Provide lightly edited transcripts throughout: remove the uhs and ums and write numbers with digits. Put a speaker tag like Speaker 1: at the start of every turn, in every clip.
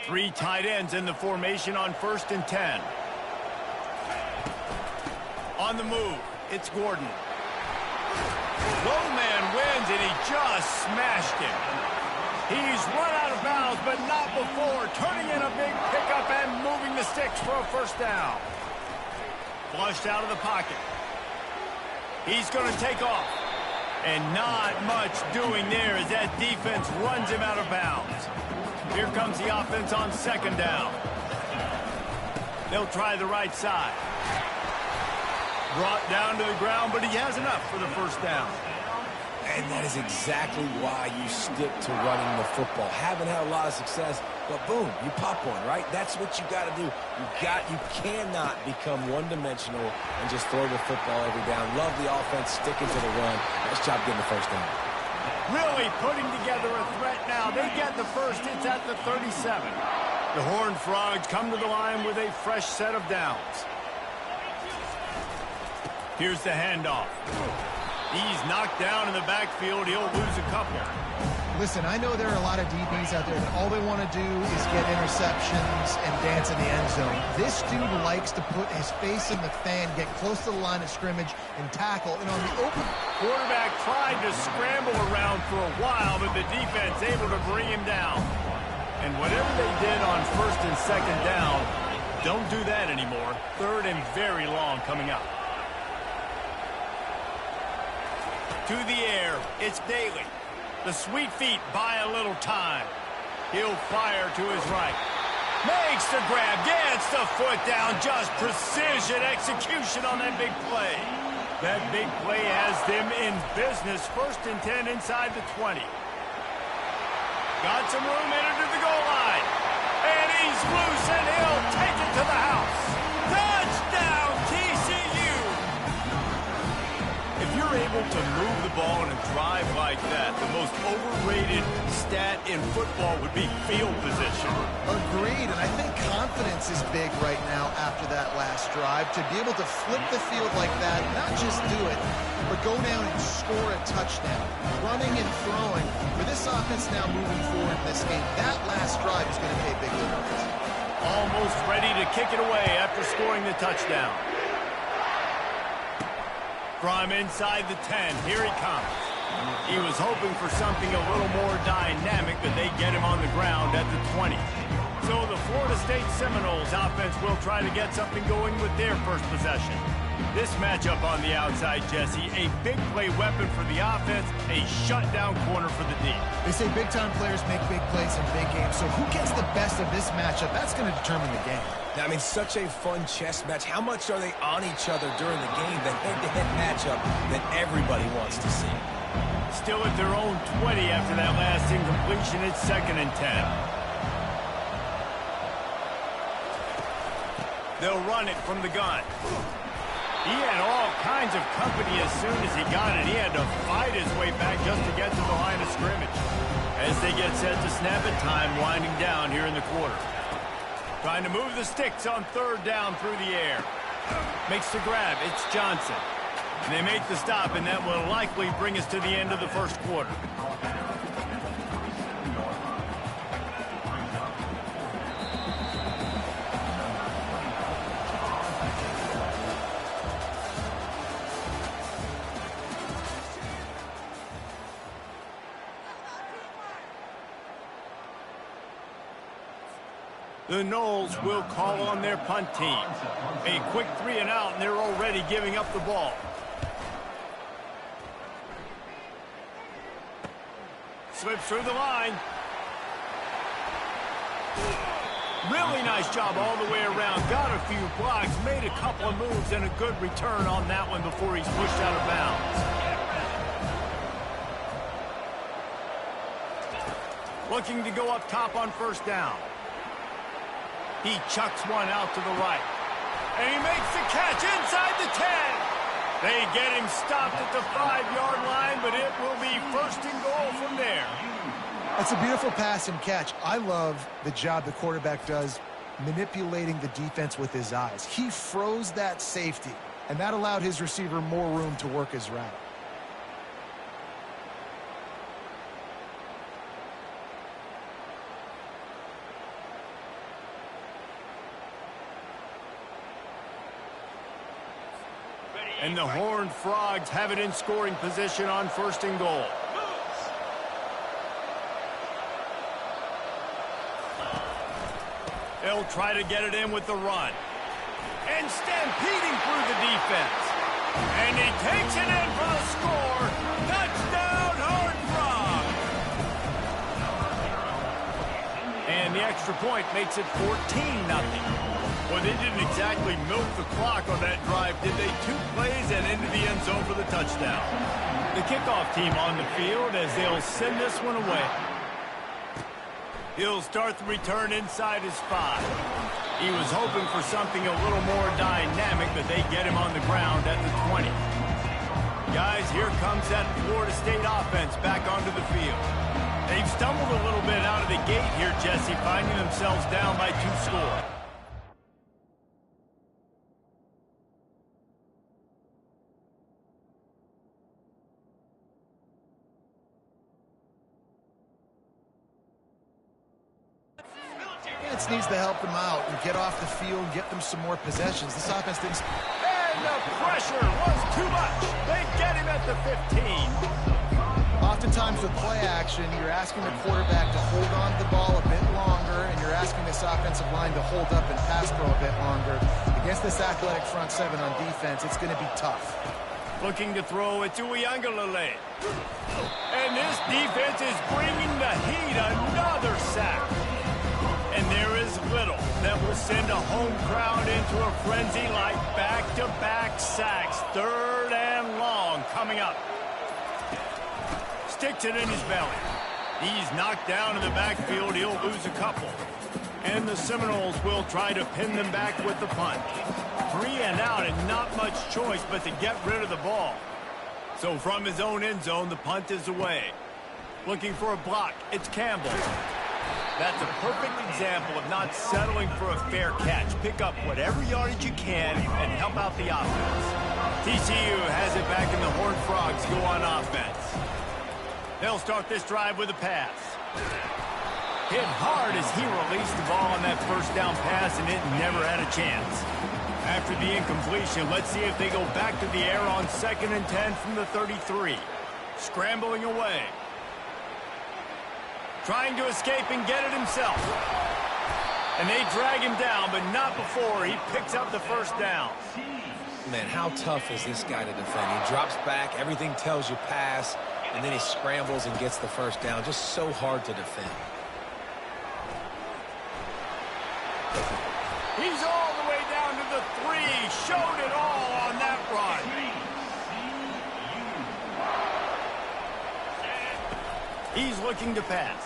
Speaker 1: Three tight ends in the formation on 1st and 10. On the move, it's Gordon. Low man wins, and he just smashed him. He's run out of bounds, but not before turning in a big pickup and moving the sticks for a first down. Flushed out of the pocket. He's going to take off. And not much doing there as that defense runs him out of bounds. Here comes the offense on 2nd down. They'll try the right side. Brought down to the ground, but he has enough for the first down.
Speaker 2: And that is exactly why you stick to running the football. Haven't had a lot of success, but boom, you pop one, right? That's what you got to do. You cannot become one-dimensional and just throw the football every down. Love the offense sticking to the run. Nice job getting the first down.
Speaker 1: Really putting together a threat now. They get the first. It's at the 37. The Horned Frogs come to the line with a fresh set of downs. Here's the handoff. He's knocked down in the backfield. He'll lose a couple.
Speaker 3: Listen, I know there are a lot of DBs out there that all they want to do is get interceptions and dance in the end zone. This dude likes to put his face in the fan, get close to the line of scrimmage, and tackle. And on the open,
Speaker 1: quarterback tried to scramble around for a while, but the defense able to bring him down. And whatever they did on 1st and 2nd down, don't do that anymore. 3rd and very long coming up. To the air, it's Daly. The sweet feet buy a little time. He'll fire to his right. Makes the grab, gets the foot down. Just precision execution on that big play. That big play has them in business. 1st and 10 inside the 20. Got some room, entered to the goal line. And he's loose, and he'll take it to the house. Touchdown, TCU! If you're able to move the ball in a drive like that, the most overrated stat in football would be field position.
Speaker 3: agreed, and I think confidence is big right now after that last drive. To be able to flip the field like that, not just do it, but go down and score a touchdown. Running and throwing. For this offense now moving forward in this game, that last drive is going to pay big dividends.
Speaker 1: Almost ready to kick it away after scoring the touchdown. From inside the 10, here he comes. He was hoping for something a little more dynamic, but they get him on the ground at the 20. So the Florida State Seminoles offense will try to get something going with their first possession. This matchup on the outside, Jesse, a big play weapon for the offense, a shutdown corner for the D.
Speaker 3: They say big-time players make big plays in big games, so who gets the best of this matchup? That's going to determine the game.
Speaker 2: I mean, such a fun chess match. How much are they on each other during the game? The head-to-head matchup that everybody wants to see.
Speaker 1: Still at their own 20 after that last incompletion. It's 2nd and 10. They'll run it from the gun. He had all kinds of company as soon as he got it. He had to fight his way back just to get to the line of scrimmage. As they get set to snap it, time winding down here in the quarter. Trying to move the sticks on 3rd down through the air. Makes the grab. It's Johnson. And they make the stop, and that will likely bring us to the end of the first quarter. The Noles will call on their punt team. A quick 3 and out, and they're already giving up the ball. Slips through the line. Really nice job all the way around. Got a few blocks, made a couple of moves, and a good return on that one before he's pushed out of bounds. Looking to go up top on 1st down. He chucks one out to the right. And he makes the catch inside the 10. They get him stopped at the 5-yard line, but it will be 1st and goal from there.
Speaker 3: That's a beautiful pass and catch. I love the job the quarterback does manipulating the defense with his eyes. He froze that safety, and that allowed his receiver more room to work his route.
Speaker 1: And the Horned Frogs have it in scoring position on 1st and goal. They'll try to get it in with the run. And stampeding through the defense. And he takes it in for the score. Touchdown, Horned Frogs! And the extra point makes it 14-0. Well, they didn't exactly milk the clock on that drive, did they? 2 plays and into the end zone for the touchdown. The kickoff team on the field as they'll send this one away. He'll start the return inside his 5. He was hoping for something a little more dynamic, but they get him on the ground at the 20. Guys, here comes that Florida State offense back onto the field. They've stumbled a little bit out of the gate here, Jesse, finding themselves down by 2 scores.
Speaker 3: Needs to help them out and get off the field and get them some more possessions. This offense didn't...
Speaker 1: And the pressure was too much. They get him at the 15.
Speaker 3: Oftentimes with play action, you're asking the quarterback to hold on to the ball a bit longer, and you're asking this offensive line to hold up and pass pro a bit longer. Against this athletic front 7 on defense, it's going to be tough.
Speaker 1: Looking to throw it to Uyangalele. And this defense is bringing the heat. Another sack. And there is little that will send a home crowd into a frenzy like back-to-back sacks. 3rd and long coming up. Sticks it in his belly. He's knocked down in the backfield. He'll lose a couple. And the Seminoles will try to pin them back with the punt. 3 and out and not much choice but to get rid of the ball. So from his own end zone, the punt is away. Looking for a block. It's Campbell. That's a perfect example of not settling for a fair catch. Pick up whatever yardage you can and help out the offense. TCU has it back and the Horned Frogs go on offense. They'll start this drive with a pass. Hit hard as he released the ball on that 1st down pass, and it never had a chance. After the incompletion, let's see if they go back to the air on 2nd and 10 from the 33. Scrambling away. Trying to escape and get it himself. And they drag him down, but not before he picks up the 1st down.
Speaker 2: Man, how tough is this guy to defend? He drops back, everything tells you pass, and then he scrambles and gets the 1st down. Just so hard to defend.
Speaker 1: He's all the way down to the 3. Showed it all on that run. He's looking to pass.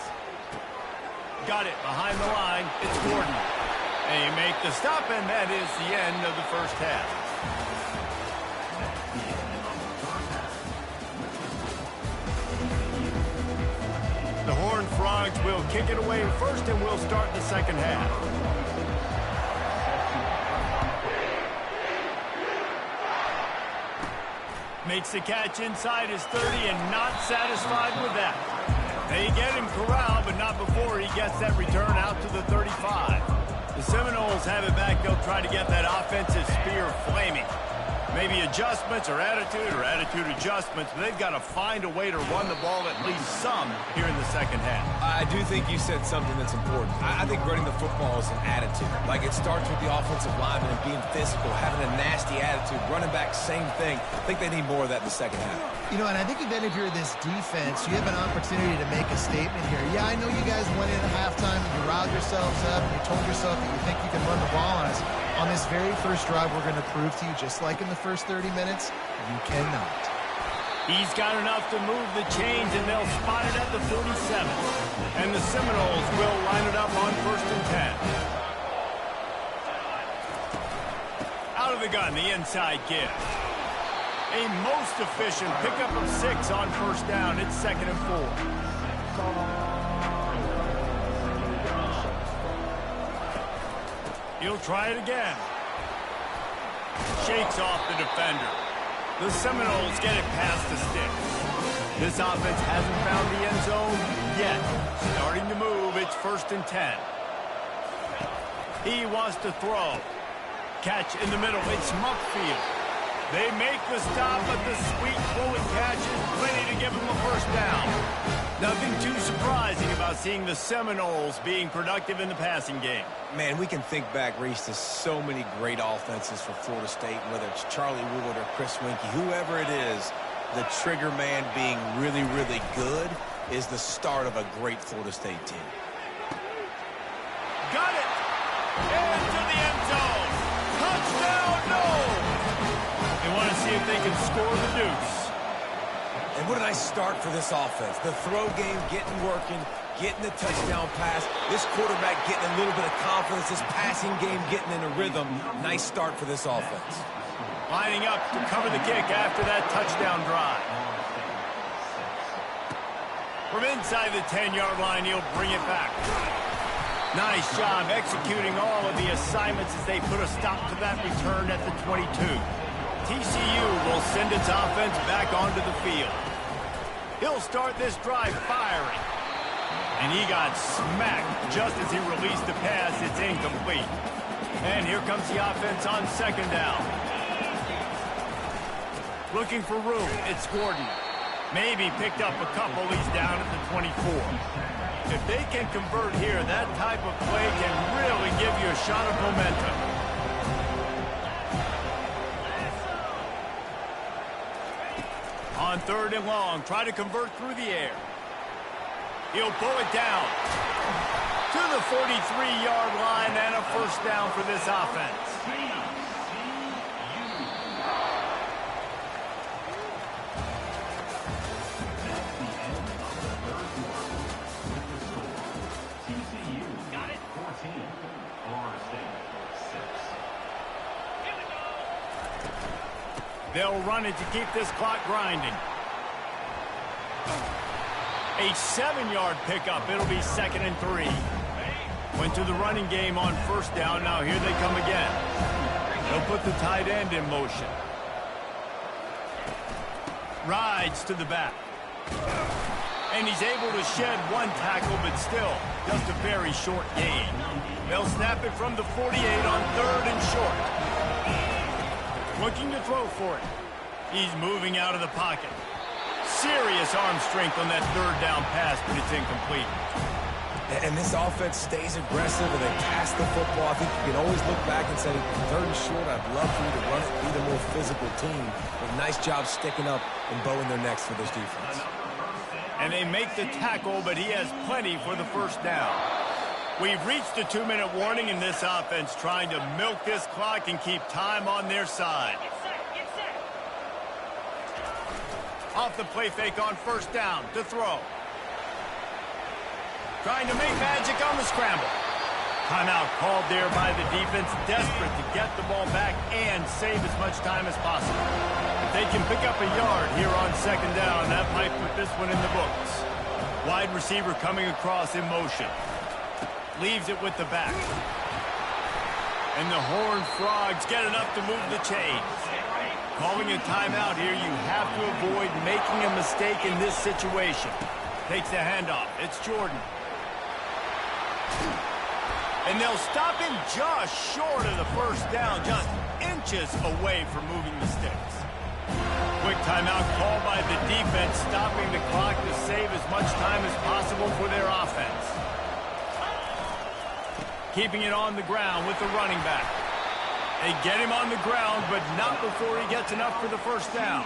Speaker 1: Got it behind the line. It's Gordon. They make the stop, and that is the end of the 1st half. The Horned Frogs will kick it away first, and we'll start the 2nd half. Makes the catch inside his 30 and not satisfied with that. They get him corralled, but not before he gets that return out to the 35. The Seminoles have it back. They'll try to get that offensive spear flaming. Maybe adjustments or attitude adjustments, but they've got to find a way to run the ball at least some here in the 2nd half.
Speaker 2: I do think you said something that's important. I think running the football is an attitude. Like, it starts with the offensive lineman and being physical, having a nasty attitude. Running back, same thing. I think they need more of that in the 2nd half.
Speaker 3: You know, and I think even if you're this defense, you have an opportunity to make a statement here. Yeah, I know you guys went in at halftime and you riled yourselves up and you told yourself that you think you can run the ball on us. On this very 1st drive, we're going to prove to you, just like in the first 30 minutes, you cannot.
Speaker 1: He's got enough to move the chains, and they'll spot it at the 47. And the Seminoles will line it up on 1st and 10. Out of the gun, the inside give. A most efficient pickup of 6 on 1st down. It's 2nd and 4. He'll try it again. Shakes off the defender. The Seminoles get it past the sticks. This offense hasn't found the end zone yet. Starting to move, it's 1st and 10. He wants to throw. Catch in the middle, it's Muckfield. They make the stop, but the sweet pulling catch is plenty to give them a first down. Nothing too surprising about seeing the Seminoles being productive in the passing game.
Speaker 2: Man, we can think back, Reese, to so many great offenses for Florida State, whether it's Charlie Wood or Chris Winkie, whoever it is, the trigger man being really, really good is the start of a great Florida State team.
Speaker 1: Got it! Into the end zone! Touchdown, no! They want to see if they can score the deuce.
Speaker 2: And what a nice start for this offense. The throw game getting working, getting the touchdown pass. This quarterback getting a little bit of confidence. This passing game getting in a rhythm. Nice start for this offense.
Speaker 1: Lining up to cover the kick after that touchdown drive. From inside the 10-yard line, he'll bring it back. Nice job executing all of the assignments as they put a stop to that return at the 22. TCU will send its offense back onto the field. He'll start this drive firing. And he got smacked just as he released the pass. It's incomplete. And here comes the offense on second down. Looking for room. It's Gordon. Maybe picked up a couple. He's down at the 24. If they can convert here, that type of play can really give you a shot of momentum. On third and long, try to convert through the air. He'll pull it down to the 43-yard line and a first down for this offense. They'll run it to keep this clock grinding. A 7-yard pickup. It'll be 2nd and 3. Went to the running game on first down. Now here they come again. They'll put the tight end in motion. Rides to the back. And he's able to shed one tackle, but still just a very short gain. They'll snap it from the 48 on third and short. Looking to throw for it. He's moving out of the pocket. Serious arm strength on that third down pass, but it's incomplete.
Speaker 2: And this offense stays aggressive and they pass the football. I think you can always look back and say, third and short, I'd love for you to run it, be the more physical team. But nice job sticking up and bowing their necks for this defense.
Speaker 1: And they make the tackle, but he has plenty for the first down. We've reached the 2-minute warning in this offense, trying to milk this clock and keep time on their side. Off the play fake on first down to throw. Trying to make magic on the scramble. Timeout called there by the defense, desperate to get the ball back and save as much time as possible. If they can pick up a yard here on second down, that might put this one in the books. Wide receiver coming across in motion. Leaves it with the back. And the Horned Frogs get enough to move the chains. Calling a timeout here, you have to avoid making a mistake in this situation. Takes the handoff. It's Jordan. And they'll stop him just short of the first down, just inches away from moving the sticks. Quick timeout called by the defense, stopping the clock to save as much time as possible for their offense. Keeping it on the ground with the running back. They get him on the ground, but not before he gets enough for the first down.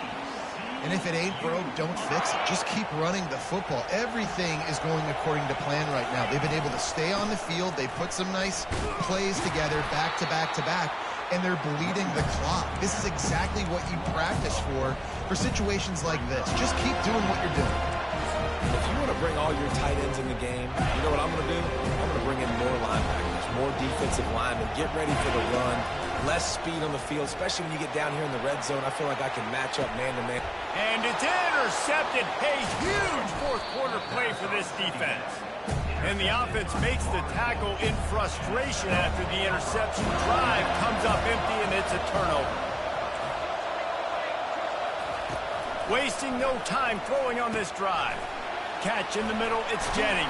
Speaker 3: And if it ain't broke, don't fix it. Just keep running the football. Everything is going according to plan right now. They've been able to stay on the field. They put some nice plays together back to back to back, and they're bleeding the clock. This is exactly what you practice for situations like this. Just keep doing what you're doing.
Speaker 2: If you want to bring all your tight ends in the game, you know what I'm going to do? I'm going to bring in more linebackers, more defensive linemen, get ready for the run, less speed on the field, especially when you get down here in the red zone. I feel like I can match up man-to-man.
Speaker 1: And it's intercepted. A huge fourth-quarter play for this defense. And the offense makes the tackle in frustration after the interception. Drive comes up empty, and it's a turnover. Wasting no time throwing on this drive. Catch in the middle, it's Jennings.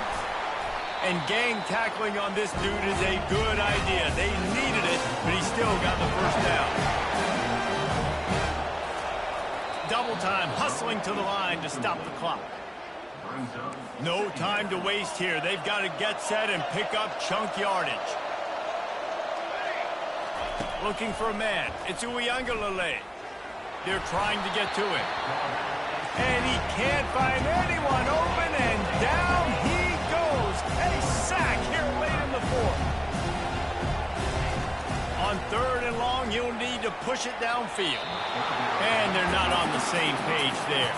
Speaker 1: And gang tackling on this dude is a good idea. They needed it, but he still got the first down. wrestling to the line to stop the clock. No time to waste here. They've got to get set and pick up chunk yardage. Looking for a man. It's Uyangalele. They're trying to get to him. And he can't find anyone open, and down he goes. A sack here late in the fourth. On 3rd and long, he'll need to push it downfield. And they're not on the same page there.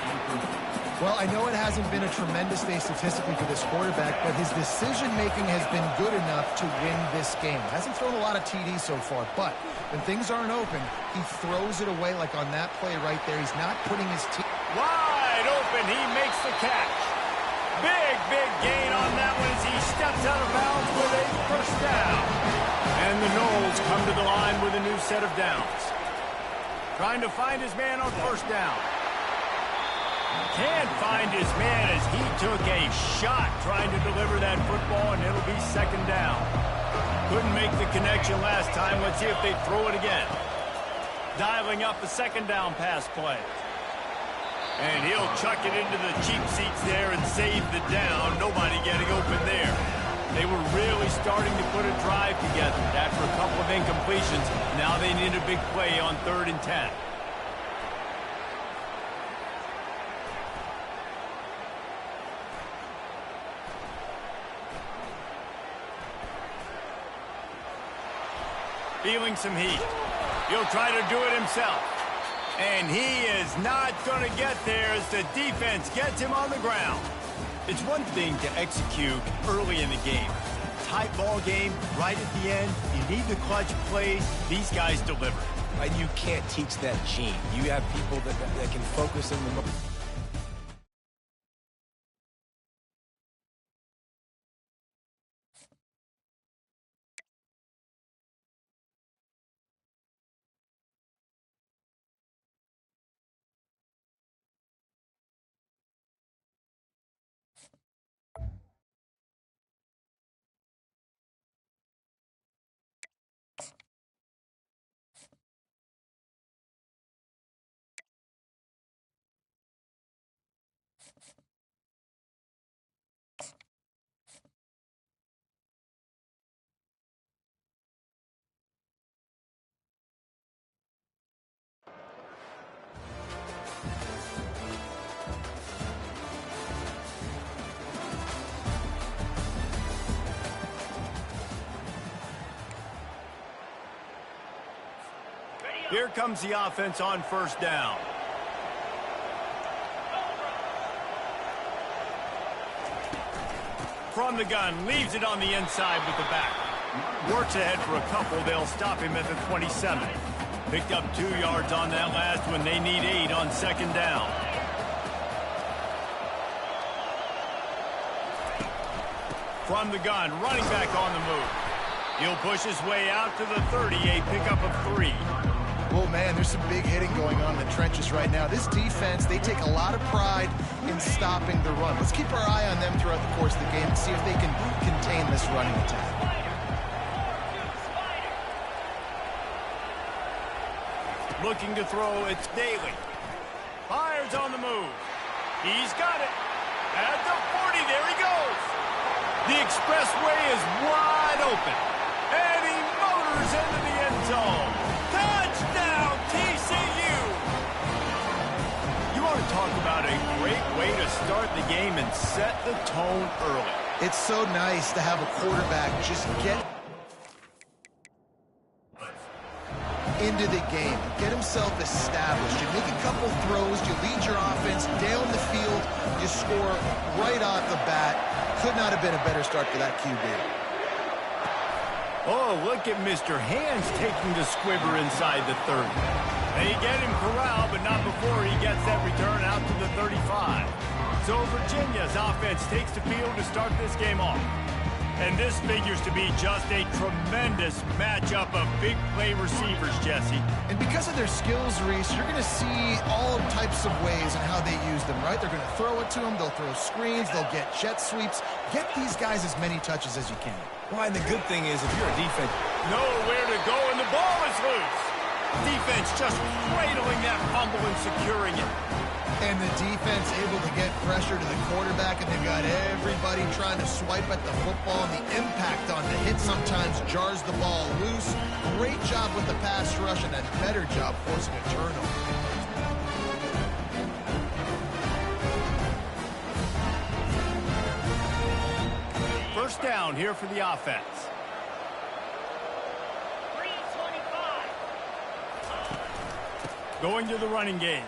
Speaker 3: Well, I know it hasn't been a tremendous day statistically for this quarterback, but his decision-making has been good enough to win this game. Hasn't thrown a lot of TDs so far, but when things aren't open, he throws it away like on that play right there. He's not putting his team
Speaker 1: wide open. He makes the catch. Big gain on that one as he steps out of bounds with a first down. And the Knowles come to the line with a new set of downs. Trying to find his man on first down. Can't find his man as he took a shot trying to deliver that football, and it'll be 2nd down. Couldn't make the connection last time. Let's see if they throw it again. Dialing up the 2nd down pass play. And he'll chuck it into the cheap seats there and save the down. Nobody getting open there. They were really starting to put a drive together after a couple of incompletions. Now they need a big play on 3rd and 10. Feeling some heat. He'll try to do it himself. And he is not going to get there as the defense gets him on the ground. It's one thing to execute early in the game. Tight ball game, right at the end. You need the clutch plays. These guys deliver.
Speaker 2: And you can't teach that gene. You have people that can focus in the moment.
Speaker 1: Here comes the offense on first down. From the gun, leaves it on the inside with the back. Works ahead for a couple. They'll stop him at the 27. Picked up 2 yards on that last one. They need 8 on 2nd down. From the gun, running back on the move. He'll push his way out to the 30, a pickup of 3.
Speaker 3: Oh, man, there's some big hitting going on in the trenches right now. This defense, they take a lot of pride in stopping the run. Let's keep our eye on them throughout the course of the game and see if they can contain this running attack.
Speaker 1: Looking to throw, it's Daly. Fires on the move. He's got it. At the 40, there he goes. The expressway is wide open. And he motors into the end zone. Touchdown, TCU! You want to talk about a great way to start the game and set the tone early.
Speaker 3: It's so nice to have a quarterback just get into the game, get himself established. You make a couple throws, you lead your offense down the field, you score right off the bat. Could not have been a better start for that QB.
Speaker 1: Oh, look at Mr. Hands taking the squibber inside the 30. They get him corralled, but not before he gets that return out to the 35. So Virginia's offense takes the field to start this game off. And this figures to be just a tremendous matchup of big play receivers, Jesse.
Speaker 3: And because of their skills, Reese, you're going to see all types of ways in how they use them, right? They're going to throw it to them, they'll throw screens, they'll get jet sweeps. Get these guys as many touches as you can.
Speaker 2: Well, and the good thing is, if you're a defense,
Speaker 1: nowhere to go, and the ball is loose. Defense just cradling that fumble and securing it.
Speaker 3: And the defense able to get pressure to the quarterback, and they've got everybody trying to swipe at the football, and the impact on the hit sometimes jars the ball loose. Great job with the pass rush, and a better job forcing a turnover.
Speaker 1: First down here for the offense. Going to the running game.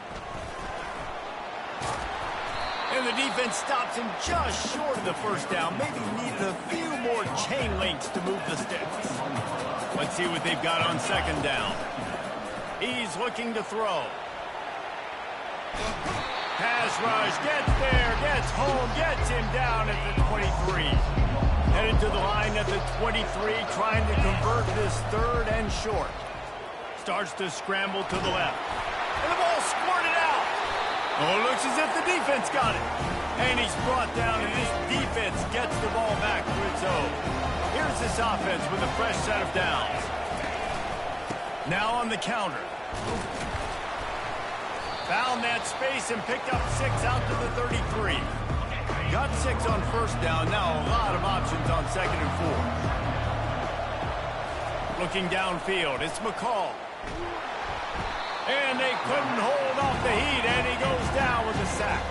Speaker 1: And the defense stops him just short of the first down. Maybe needed a few more chain links to move the sticks. Let's see what they've got on second down. He's looking to throw. Pass rush, gets there, gets home, gets him down at the 23. Headed to the line at the 23, trying to convert this third and short. Starts to scramble to the left. And the ball squirted out. Oh, it looks as if the defense got it. And he's brought down, and this defense gets the ball back to its own. Here's this offense with a fresh set of downs. Now on the counter. Found that space and picked up 6 out to the 33. Got 6 on first down. Now a lot of options on second and 4. Looking downfield, it's McCall. And they couldn't hold off the heat, and he goes down with a sack.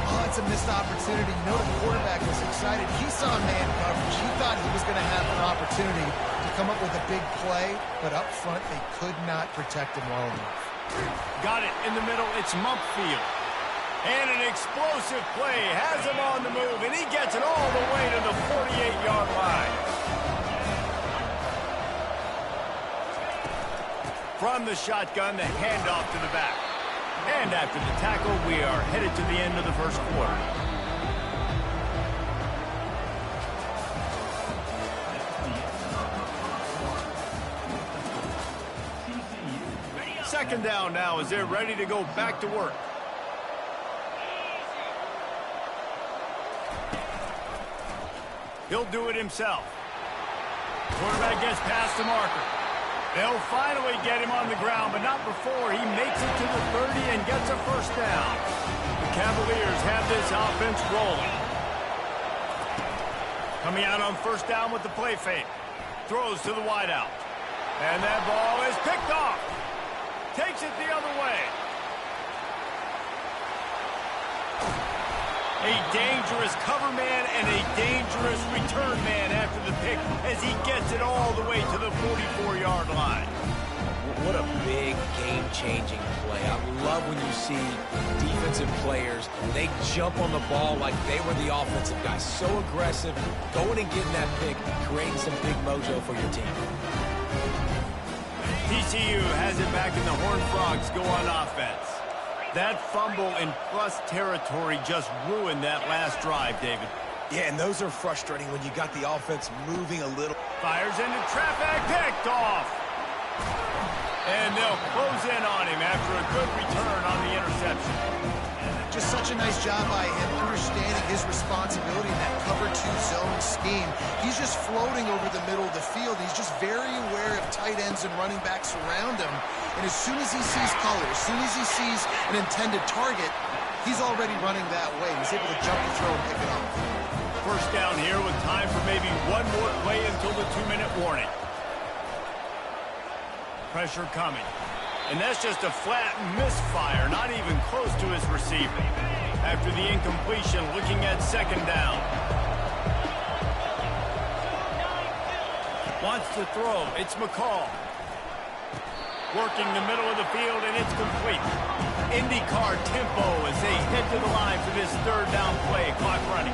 Speaker 3: Oh, it's a missed opportunity. You know the quarterback was excited. He saw man coverage. He thought he was going to have an opportunity to come up with a big play, but up front they could not protect him well enough.
Speaker 1: Got it in the middle. It's Mumpfield. And an explosive play has him on the move, and he gets it all the way to the 48-yard line. From the shotgun, the handoff to the back. And after the tackle, we are headed to the end of the first quarter. Second down now as they're ready to go back to work. He'll do it himself. Quarterback gets past the marker. They'll finally get him on the ground, but not before he makes it to the 30 and gets a first down. The Cavaliers have this offense rolling. Coming out on first down with the play fake. Throws to the wideout. And that ball is picked off. Takes it the other way. A dangerous cover man and a dangerous return man after the pick as he gets it all the way to the 44-yard line.
Speaker 2: What a big game-changing play. I love when you see defensive players, they jump on the ball like they were the offensive guys. So aggressive, going and getting that pick, creating some big mojo for your team.
Speaker 1: TCU has it back in the Horned Frogs go on offense. That fumble in plus territory just ruined that last drive, David.
Speaker 2: Yeah, and those are frustrating when you got the offense moving a little.
Speaker 1: Fires into traffic, picked off. And they'll close in on him after a good return on the interception.
Speaker 3: Just such a nice job by him understanding his responsibility in that cover 2 zone scheme. He's just floating over the middle of the field. He's just very aware of tight ends and running backs around him. And as soon as he sees color, as soon as he sees an intended target, he's already running that way. He's able to jump the throw and pick it off.
Speaker 1: First down here with time for maybe one more play until the 2-minute warning. Pressure coming. And that's just a flat misfire, not even close to his receiver. After the incompletion, looking at second down. Wants to throw. It's McCall. Working the middle of the field, and it's complete. IndyCar tempo as they head to the line for this third down play. Clock running.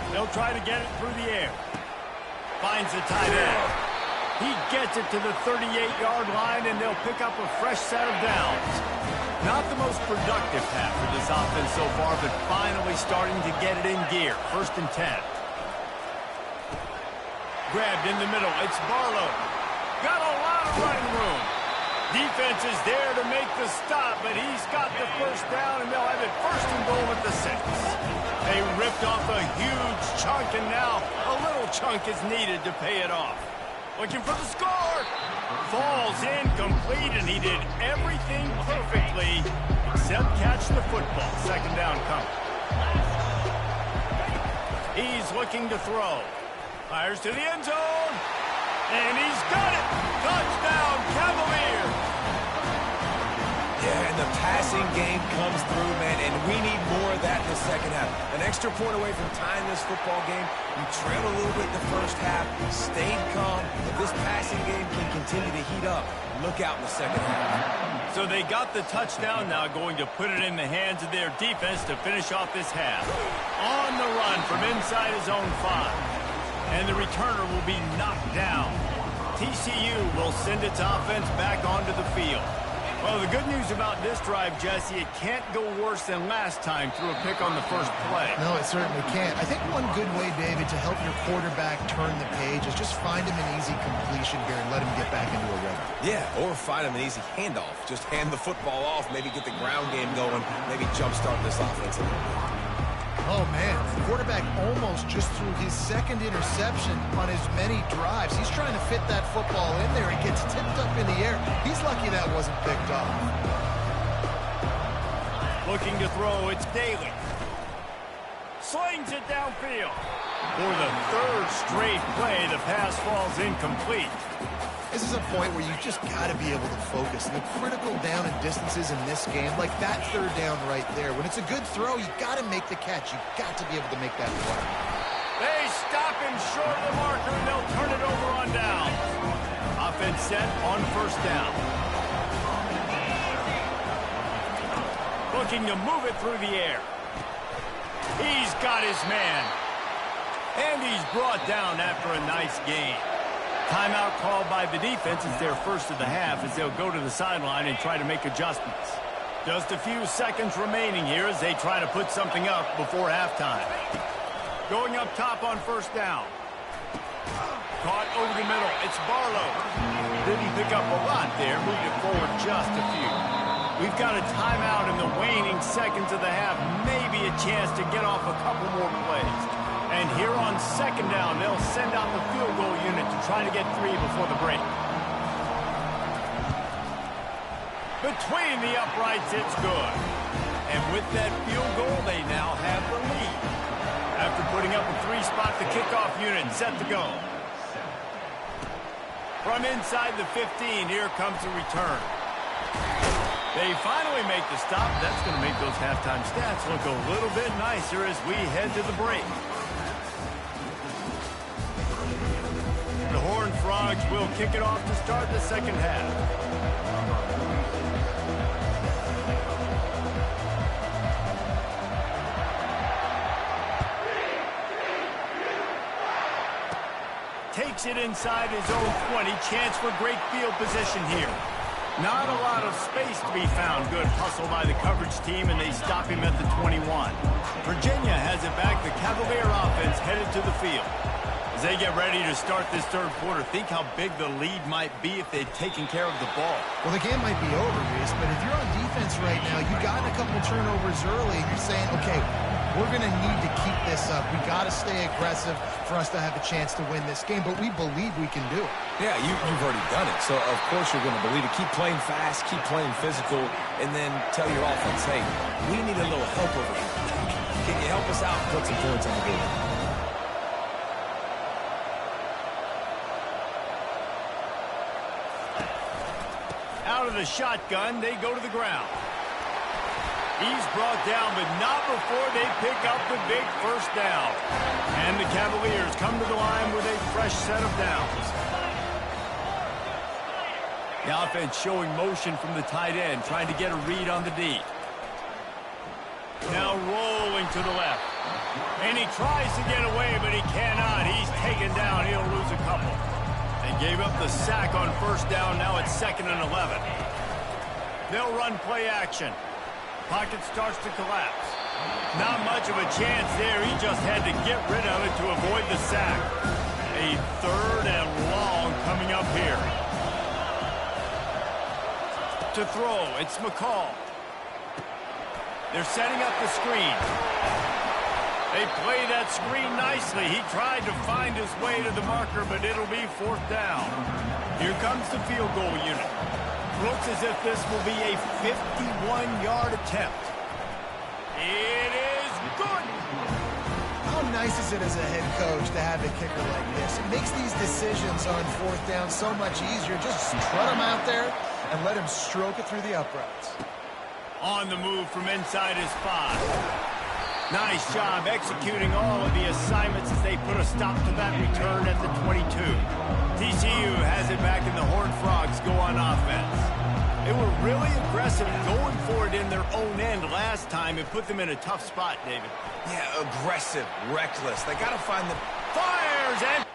Speaker 1: They'll try to get it through the air. Finds the tight end. He gets it to the 38-yard line, and they'll pick up a fresh set of downs. Not the most productive half for this offense so far, but finally starting to get it in gear. First and 10. Grabbed in the middle. It's Barlow. Got a lot of running room. Defense is there to make the stop, but he's got the first down, and they'll have it first and goal at the 6. They ripped off a huge chunk, and now a little chunk is needed to pay it off. Looking for the score. Falls incomplete, and he did everything perfectly except catch the football. Second down coming. He's looking to throw. Fires to the end zone. And he's got it. Touchdown, Cavaliers.
Speaker 2: Yeah, and the passing game comes through, man, and we need more of that in the second half. An extra point away from tying this football game. You trailed a little bit in the first half, stayed calm. If this passing game can continue to heat up, look out in the second half.
Speaker 1: So they got the touchdown, now going to put it in the hands of their defense to finish off this half. On the run from inside his own 5. And the returner will be knocked down. TCU will send its offense back onto the field. Well, the good news about this drive, Jesse, it can't go worse than last time through a pick on the first play.
Speaker 3: No, it certainly can't. I think one good way, David, to help your quarterback turn the page is just find him an easy completion here and let him get back into a rhythm.
Speaker 2: Yeah, or find him an easy handoff. Just hand the football off, maybe get the ground game going, maybe jumpstart this offense a little bit.
Speaker 3: Oh, man, the quarterback almost just threw his second interception on as many drives. He's trying to fit that football in there. It gets tipped up in the air. He's lucky that wasn't picked up.
Speaker 1: Looking to throw, it's Daly. Slings it downfield. For the third straight play, the pass falls incomplete.
Speaker 3: This is a point where you just got to be able to focus. The critical down and distances in this game, like that third down right there. When it's a good throw, you got to make the catch. You got to be able to make that play.
Speaker 1: They stop him short of the marker, and they'll turn it over on down. Offense set on first down. Looking to move it through the air. He's got his man. And he's brought down after a nice gain. Timeout called by the defense. It's their first of the half as they'll go to the sideline and try to make adjustments. Just a few seconds remaining here as they try to put something up before halftime. Going up top on first down. Caught over the middle. It's Barlow. Didn't pick up a lot there. Moved it forward just a few. We've got a timeout in the waning seconds of the half. Maybe a chance to get off a couple more plays. And here on second down, they'll send out the field goal unit to try to get 3 before the break. Between the uprights, it's good. And with that field goal, they now have the lead. After putting up a 3-spot, the kickoff unit set to go. From inside the 15, here comes the return. They finally make the stop. That's going to make those halftime stats look a little bit nicer as we head to the break. The Horned Frogs will kick it off to start the second half. Takes it inside his own 20. Chance for great field position here. Not a lot of space to be found. Good hustle by the coverage team, and they stop him at the 21. Virginia has it back. The Cavalier offense headed to the field. As they get ready to start this third quarter, think how big the lead might be if they'd taken care of the ball.
Speaker 3: Well, the game might be over, Reese, but if you're on defense right now, you've gotten a couple turnovers early, and you're saying, okay, we're going to need to keep this up. We got to stay aggressive for us to have a chance to win this game, but we believe we can do it.
Speaker 2: Yeah, you've already done it, so of course you're going to believe it. Keep playing fast, keep playing physical, and then tell your offense, hey, we need a little help over here. Can you help us out and put some points on the board?
Speaker 1: Out of the shotgun, they go to the ground. He's brought down, but not before they pick up the big first down. And the Cavaliers come to the line with a fresh set of downs. The offense showing motion from the tight end, trying to get a read on the D. Now rolling to the left. And he tries to get away, but he cannot. He's taken down. He'll lose a couple. They gave up the sack on first down. Now it's 2nd and 11. They'll run play action. Pocket starts to collapse. Not much of a chance there. He just had to get rid of it to avoid the sack. A 3rd and long coming up here. To throw, it's McCall. They're setting up the screen. They play that screen nicely. He tried to find his way to the marker, but it'll be 4th down. Here comes the field goal unit. Looks as if this will be a 51-yard attempt. It is good.
Speaker 3: How nice is it as a head coach to have a kicker like this? It makes these decisions on 4th down so much easier. Just strut him out there and let him stroke it through the uprights.
Speaker 1: On the move from inside his 5. Nice job executing all of the assignments as they put a stop to that return at the 22. TCU has it back and the Horned Frogs go on offense. They were really aggressive going for it in their own end last time and put them in a tough spot, David.
Speaker 2: Yeah, aggressive, reckless. They got to find the...
Speaker 1: Fires and...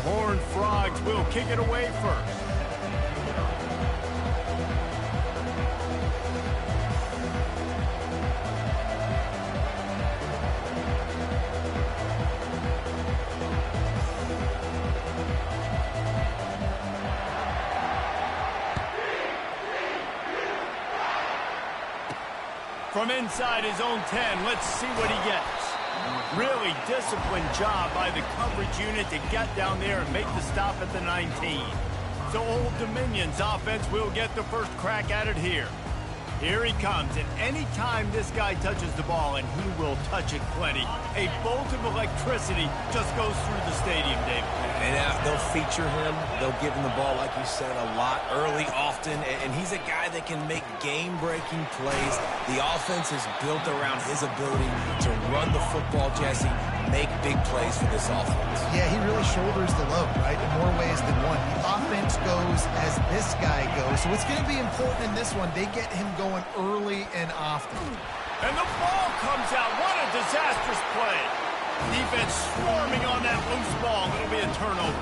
Speaker 1: Horned Frogs will kick it away first. From inside his own 10, let's see what he gets. Really disciplined job by the coverage unit to get down there and make the stop at the 19. So Old Dominion's offense will get the first crack at it here. Here he comes, and any time this guy touches the ball, and he will touch it plenty, a bolt of electricity just goes through the stadium, David.
Speaker 2: And they'll feature him. They'll give him the ball, like you said, a lot, early, often. And he's a guy that can make game-breaking plays. The offense is built around his ability to run the football, Jesse, make big plays for this offense.
Speaker 3: Yeah, he really shoulders the load, right, in more ways than one. The offense goes as this guy goes. So it's going to be important in this one. They get him going early and often.
Speaker 1: And the ball comes out. What a disastrous play. Defense swarming on that loose ball. It'll be a turnover.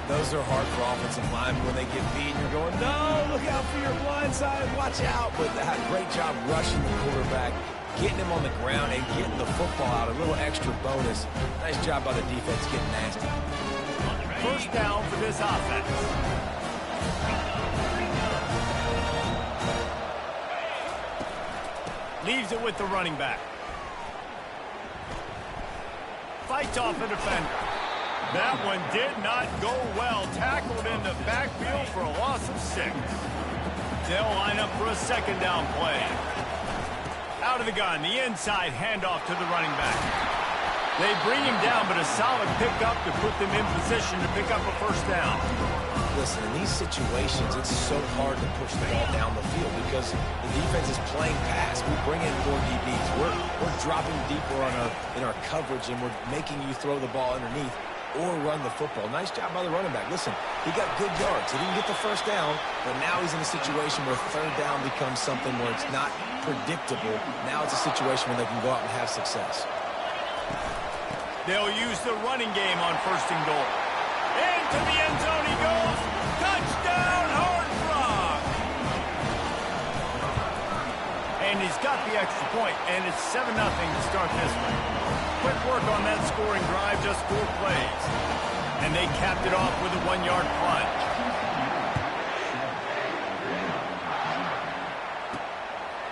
Speaker 2: Those are hard for offensive linemen when they get beat. You're going, no, look out for your blind side. Watch out. But great job rushing the quarterback, getting him on the ground, and getting the football out. A little extra bonus. Nice job by the defense getting nasty.
Speaker 1: First down for this offense. Leaves it with the running back. Fights off a defender. That one did not go well. Tackled in the backfield for a loss of 6. They'll line up for a second down play. Out of the gun, the inside handoff to the running back. They bring him down, but a solid pickup to put them in position to pick up a first down.
Speaker 2: Listen, in these situations, it's so hard to push the ball down the field because the defense is playing pass. We bring in 4 DBs. We're dropping deeper in our coverage, and we're making you throw the ball underneath or run the football. Nice job by the running back. Listen, he got good yards. He didn't get the first down, but now he's in a situation where third down becomes something where it's not predictable. Now it's a situation where they can go out and have success.
Speaker 1: They'll use the running game on first and goal. Into the end zone he goes. Touchdown, Horned Frog. And he's got the extra point, and it's 7-0 to start this one. Quick work on that scoring drive, just 4 plays. And they capped it off with a 1-yard plunge.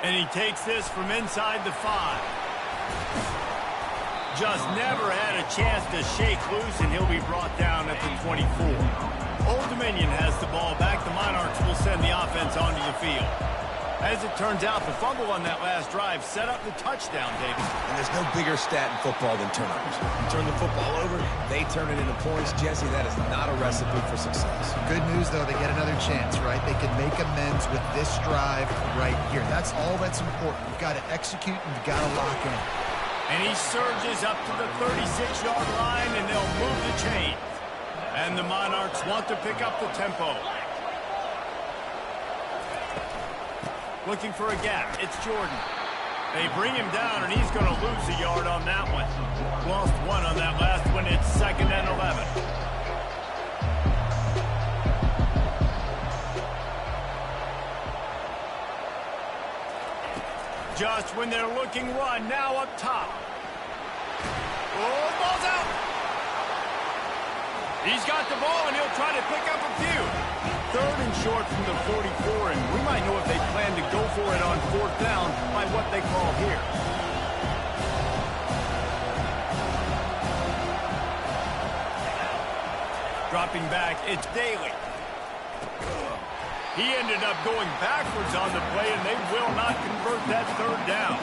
Speaker 1: And he takes this from inside the 5. Just never had a chance to shake loose, and he'll be brought down at the 24. Old Dominion has the ball back. The Monarchs will send the offense onto the field. As it turns out, the fumble on that last drive set up the touchdown, David.
Speaker 2: And there's no bigger stat in football than turnovers. You turn the football over, they turn it into points. Jesse, that is not a recipe for success.
Speaker 3: Good news, though, they get another chance, right? They can make amends with this drive right here. That's all that's important. You've got to execute and you've got to lock in.
Speaker 1: And he surges up to the 36-yard line, and they'll move the chain. And the Monarchs want to pick up the tempo. Looking for a gap. It's Jordan. They bring him down, and he's going to lose a yard on that one. Lost 1 on that last one. It's 2nd and 11. Just when they're looking run, now up top. Oh, ball's out. He's got the ball, and he'll try to pick up a few. 3rd and short from the 44, and we might know if they plan to go for it on 4th down by what they call here. Dropping back, it's Daly. He ended up going backwards on the play, and they will not convert that 3rd down.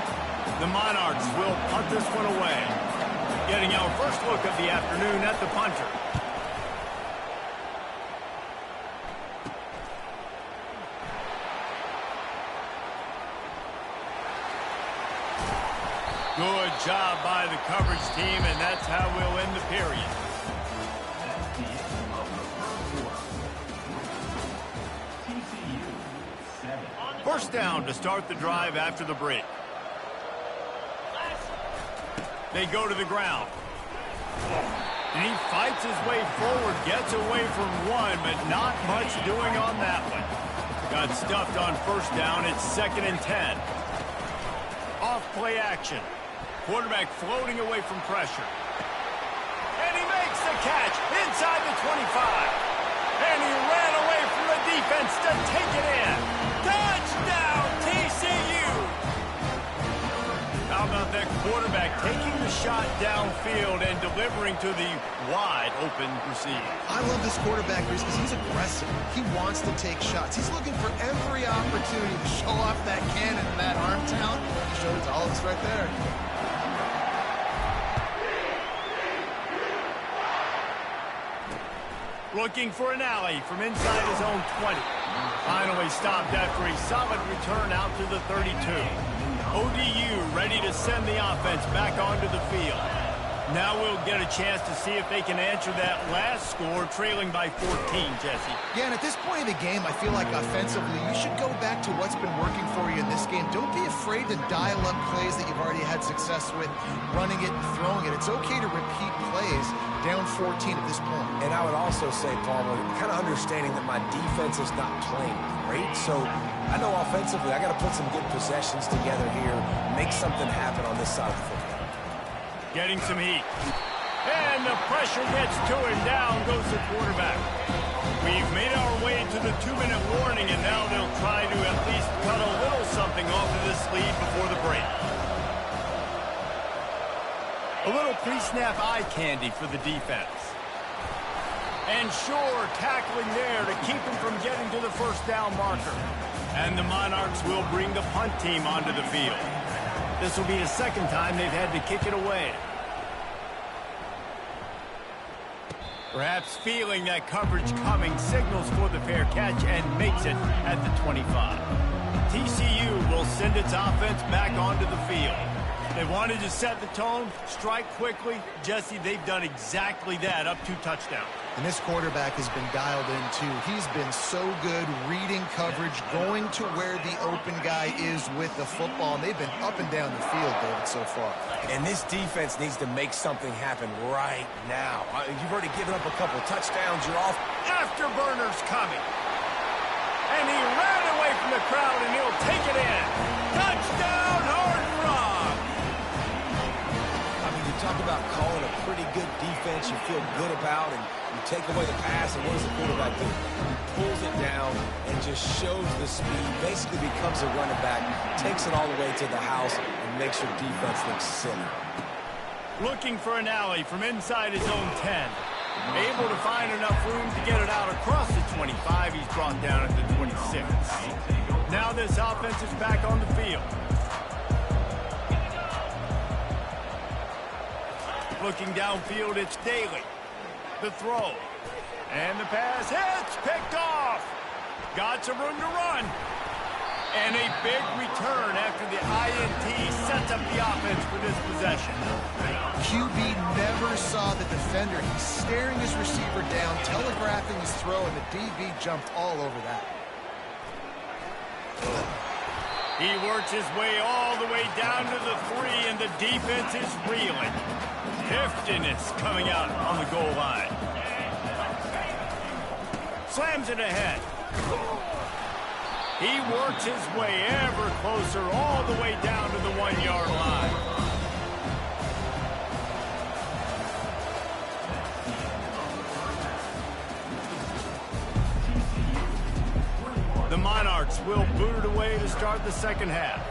Speaker 1: The Monarchs will punt this one away. Getting our first look of the afternoon at the punter. Good job by the coverage team, and that's how we'll end the period. First down to start the drive after the break. They go to the ground. And he fights his way forward, gets away from one, but not much doing on that one. Got stuffed on first down. It's 2nd and 10. Off play action. Quarterback floating away from pressure. And he makes the catch inside the 25. And he ran away from the defense to take it in. Touchdown, TCU! How about that quarterback taking the shot downfield and delivering to the wide open receiver?
Speaker 3: I love this quarterback because he's aggressive. He wants to take shots. He's looking for every opportunity to show off that cannon and that arm talent. He showed it to all of us right there.
Speaker 1: Looking for an alley from inside his own 20. Finally stopped after a solid return out to the 32. ODU ready to send the offense back onto the field. Now we'll get a chance to see if they can answer that last score, trailing by 14, Jesse.
Speaker 3: Yeah, and at this point in the game, I feel like offensively, you should go back to what's been working for you in this game. Don't be afraid to dial up plays that you've already had success with, running it and throwing it. It's okay to repeat plays down 14 at this point.
Speaker 2: And I would also say, Palmer, kind of understanding that my defense is not playing great, so I know offensively I got to put some good possessions together here, make something happen on this side of the football.
Speaker 1: Getting some heat. And the pressure gets to him. Down goes the quarterback. We've made our way to the 2-minute warning, and now they'll try to at least cut a little something off of this lead before the break. A little pre-snap eye candy for the defense. And sure, tackling there to keep him from getting to the first down marker. And the Monarchs will bring the punt team onto the field. This will be the second time they've had to kick it away. Perhaps feeling that coverage coming, signals for the fair catch and makes it at the 25. TCU will send its offense back onto the field. They wanted to set the tone, strike quickly. Jesse, they've done exactly that, up 2 touchdowns.
Speaker 3: And this quarterback has been dialed in, too. He's been so good reading coverage, going to where the open guy is with the football. And they've been up and down the field, David, so far.
Speaker 2: And this defense needs to make something happen right now. You've already given up a couple touchdowns. You're off.
Speaker 1: Afterburner's coming. And he ran away from the crowd, and he'll take it in. Touchdown, Hard Rock!
Speaker 2: I mean, you talk about calling a pretty good defense you feel good about, and you take away the pass, and what does the quarterback do? He pulls it down and just shows the speed, basically becomes a running back, takes it all the way to the house, and makes your defense look silly.
Speaker 1: Looking for an alley from inside his own 10. Able to find enough room to get it out across the 25. He's brought down at the 26. Now this offense is back on the field. Looking downfield, it's Daly. The throw. And the pass hits, picked off. Got some room to run. And a big return after the INT sets up the offense for this possession.
Speaker 3: QB never saw the defender. He's staring his receiver down, telegraphing his throw, and the DB jumped all over that.
Speaker 1: He works his way all the way down to the 3, and the defense is reeling. Heftiness coming out on the goal line. Slams it ahead. He works his way ever closer all the way down to the 1-yard line. The Monarchs will boot it away to start the second half.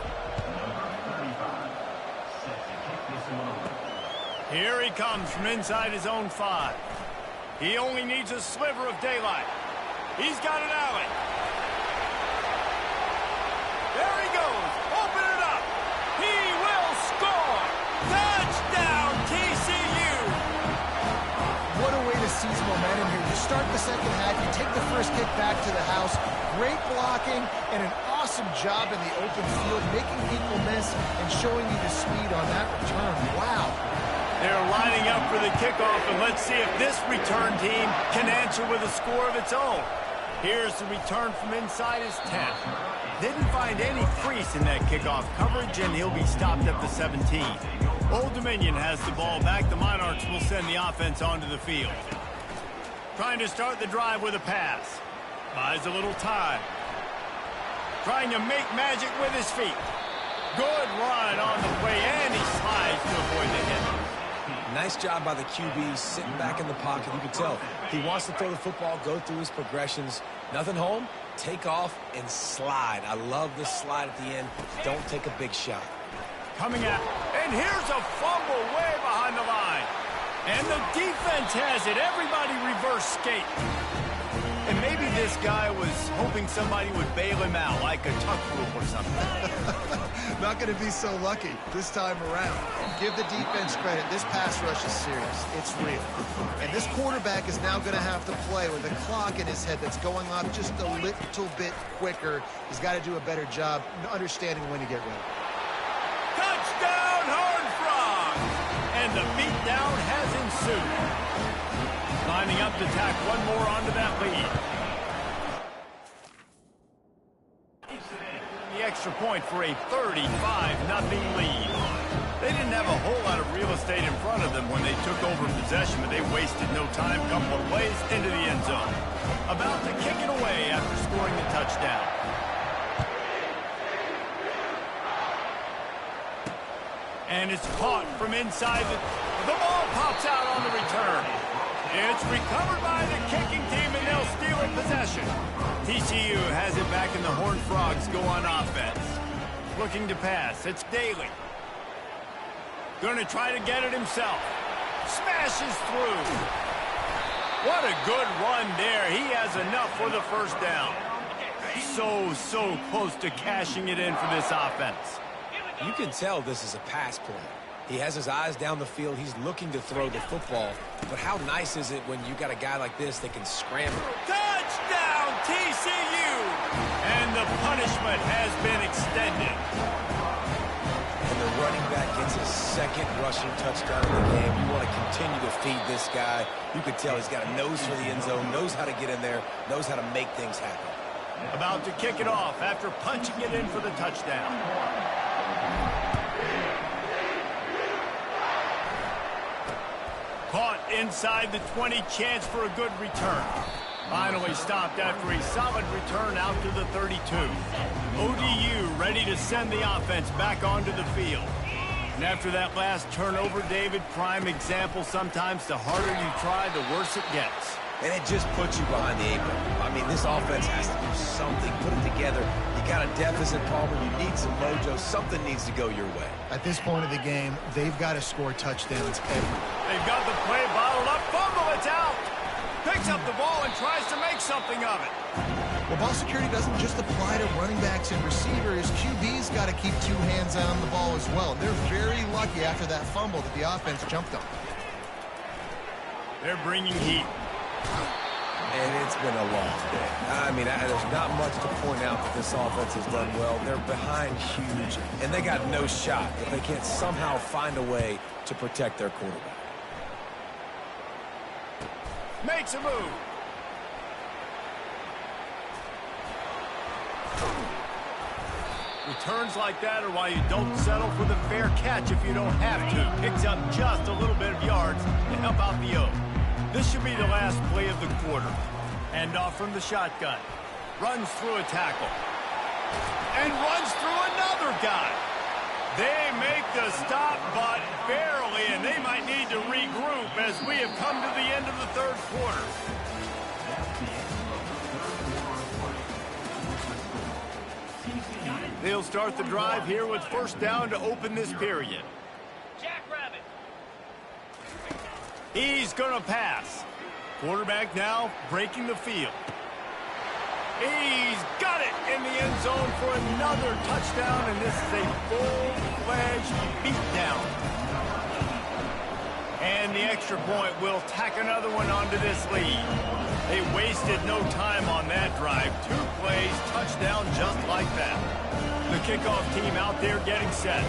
Speaker 1: Here he comes from inside his own 5. He only needs a sliver of daylight. He's got an alley. There he goes. Open it up. He will score. Touchdown, TCU.
Speaker 3: What a way to seize momentum here. You start the second half, you take the first kick back to the house. Great blocking and an awesome job in the open field, making people miss and showing you the speed on that return. Wow.
Speaker 1: They're lining up for the kickoff, and let's see if this return team can answer with a score of its own. Here's the return from inside his 10. Didn't find any crease in that kickoff coverage, and he'll be stopped at the 17. Old Dominion has the ball back. The Monarchs will send the offense onto the field. Trying to start the drive with a pass. Buys a little time. Trying to make magic with his feet. Good run on the play, and he slides to avoid the hit.
Speaker 2: Nice job by the QB, sitting back in the pocket. You can tell he wants to throw the football, go through his progressions. Nothing home, take off, and slide. I love the slide at the end. Don't take a big shot.
Speaker 1: Coming out, and here's a fumble way behind the line. And the defense has it. Everybody reverse skate. And maybe this guy was hoping somebody would bail him out, like a tuck rule or something.
Speaker 3: Not going to be so lucky this time around. Give the defense credit. This pass rush is serious. It's real. And this quarterback is now going to have to play with a clock in his head that's going off just a little bit quicker. He's got to do a better job understanding when to get ready.
Speaker 1: Touchdown, Horned Frog! And the beatdown has ensued. Lining up to tack one more onto that lead. The extra point for a 35-0 lead. They didn't have a whole lot of real estate in front of them when they took over possession, but they wasted no time. Couple of plays into the end zone. About to kick it away after scoring the touchdown. And it's caught from inside. The ball pops out on the return. It's recovered by the kicking team, and they'll steal it possession. TCU has it back, and the Horned Frogs go on offense. Looking to pass. It's Daly. Going to try to get it himself. Smashes through. What a good run there. He has enough for the first down. So close to cashing it in for this offense.
Speaker 2: You can tell this is a pass play. He has his eyes down the field. He's looking to throw the football. But how nice is it when you got a guy like this that can scramble?
Speaker 1: Touchdown, TCU! And the punishment has been extended.
Speaker 2: And the running back gets his second rushing touchdown of the game. You want to continue to feed this guy. You can tell he's got a nose for the end zone, knows how to get in there, knows how to make things happen.
Speaker 1: About to kick it off after punching it in for the touchdown. Caught inside the 20, chance for a good return. Finally stopped after a solid return out to the 32. ODU ready to send the offense back onto the field. And after that last turnover, David, prime example, sometimes the harder you try, the worse it gets.
Speaker 2: And it just puts you behind the 8 ball. I mean, this offense has to do something. Put it together. You got a deficit, Palmer. You need some mojo. Something needs to go your way.
Speaker 3: At this point of the game, they've got to score touchdowns every.
Speaker 1: They've got the play bottled up. Fumble, it's out. Picks up the ball and tries to make something of it.
Speaker 3: Well, ball security doesn't just apply to running backs and receivers. QB's got to keep two hands on the ball as well. They're very lucky after that fumble that the offense jumped on.
Speaker 1: They're bringing heat.
Speaker 2: And it's been a long day. I mean, there's not much to point out that this offense has done well. They're behind huge, and they got no shot if they can't somehow find a way to protect their quarterback.
Speaker 1: Makes a move. Returns like that are why you don't settle for the fair catch if you don't have to. Picks up just a little bit of yards to help out the O. This should be the last play of the quarter. Hand off from the shotgun. Runs through a tackle. And runs through another guy. They make the stop, but barely, and they might need to regroup as we have come to the end of the third quarter. They'll start the drive here with first down to open this period. He's going to pass. Quarterback now breaking the field. He's got it in the end zone for another touchdown, and this is a full-fledged beatdown. And the extra point will tack another one onto this lead. They wasted no time on that drive. 2 plays, touchdown just like that. The kickoff team out there getting set.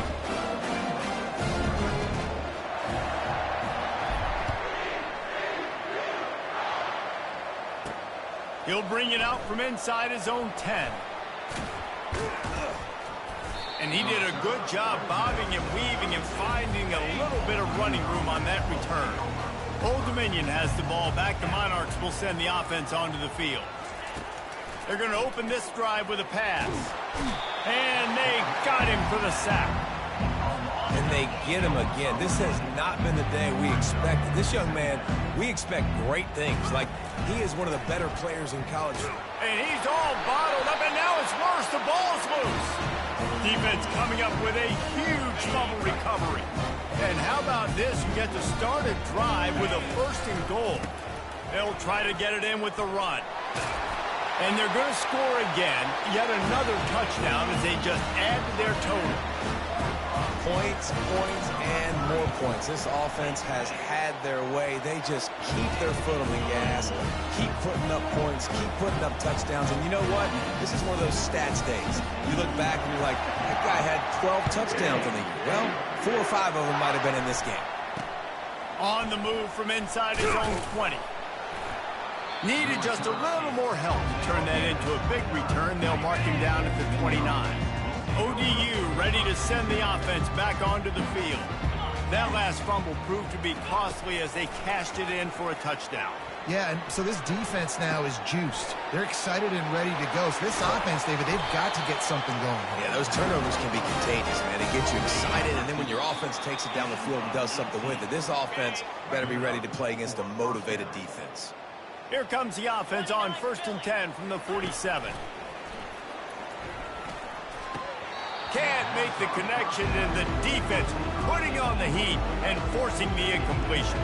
Speaker 1: He'll bring it out from inside his own 10. And he did a good job bobbing and weaving and finding a little bit of running room on that return. Old Dominion has the ball back. The Monarchs will send the offense onto the field. They're going to open this drive with a pass. And they got him for the sack.
Speaker 2: And they get him again. This has not been the day we expected. This young man, we expect great things. Like, he is one of the better players in college.
Speaker 1: And he's all bottled up, and now it's worse. The ball's loose. Defense coming up with a huge fumble recovery. And how about this? You get to start a drive with a 1st and goal. They'll try to get it in with the run. And they're going to score again. Yet another touchdown as they just add to their total.
Speaker 2: Points, points, and more points. This offense has had their way. They just keep their foot on the gas, keep putting up points, keep putting up touchdowns. And you know what? This is one of those stats days. You look back and you're like, that guy had 12 touchdowns in the year. Well, 4 or 5 of them might have been in this game.
Speaker 1: On the move from inside his own 20. Needed just a little more help to turn that into a big return. They'll mark him down at the 29. ODU ready to send the offense back onto the field. That last fumble proved to be costly as they cashed it in for a touchdown.
Speaker 3: Yeah, and so this defense now is juiced. They're excited and ready to go. So this offense, David, they've got to get something going.
Speaker 2: Yeah, those turnovers can be contagious, man. It gets you excited, and then when your offense takes it down the field and does something with it, this offense better be ready to play against a motivated defense.
Speaker 1: Here comes the offense on 1st and 10 from the 47. Can't make the connection, and the defense putting on the heat and forcing the incompletion.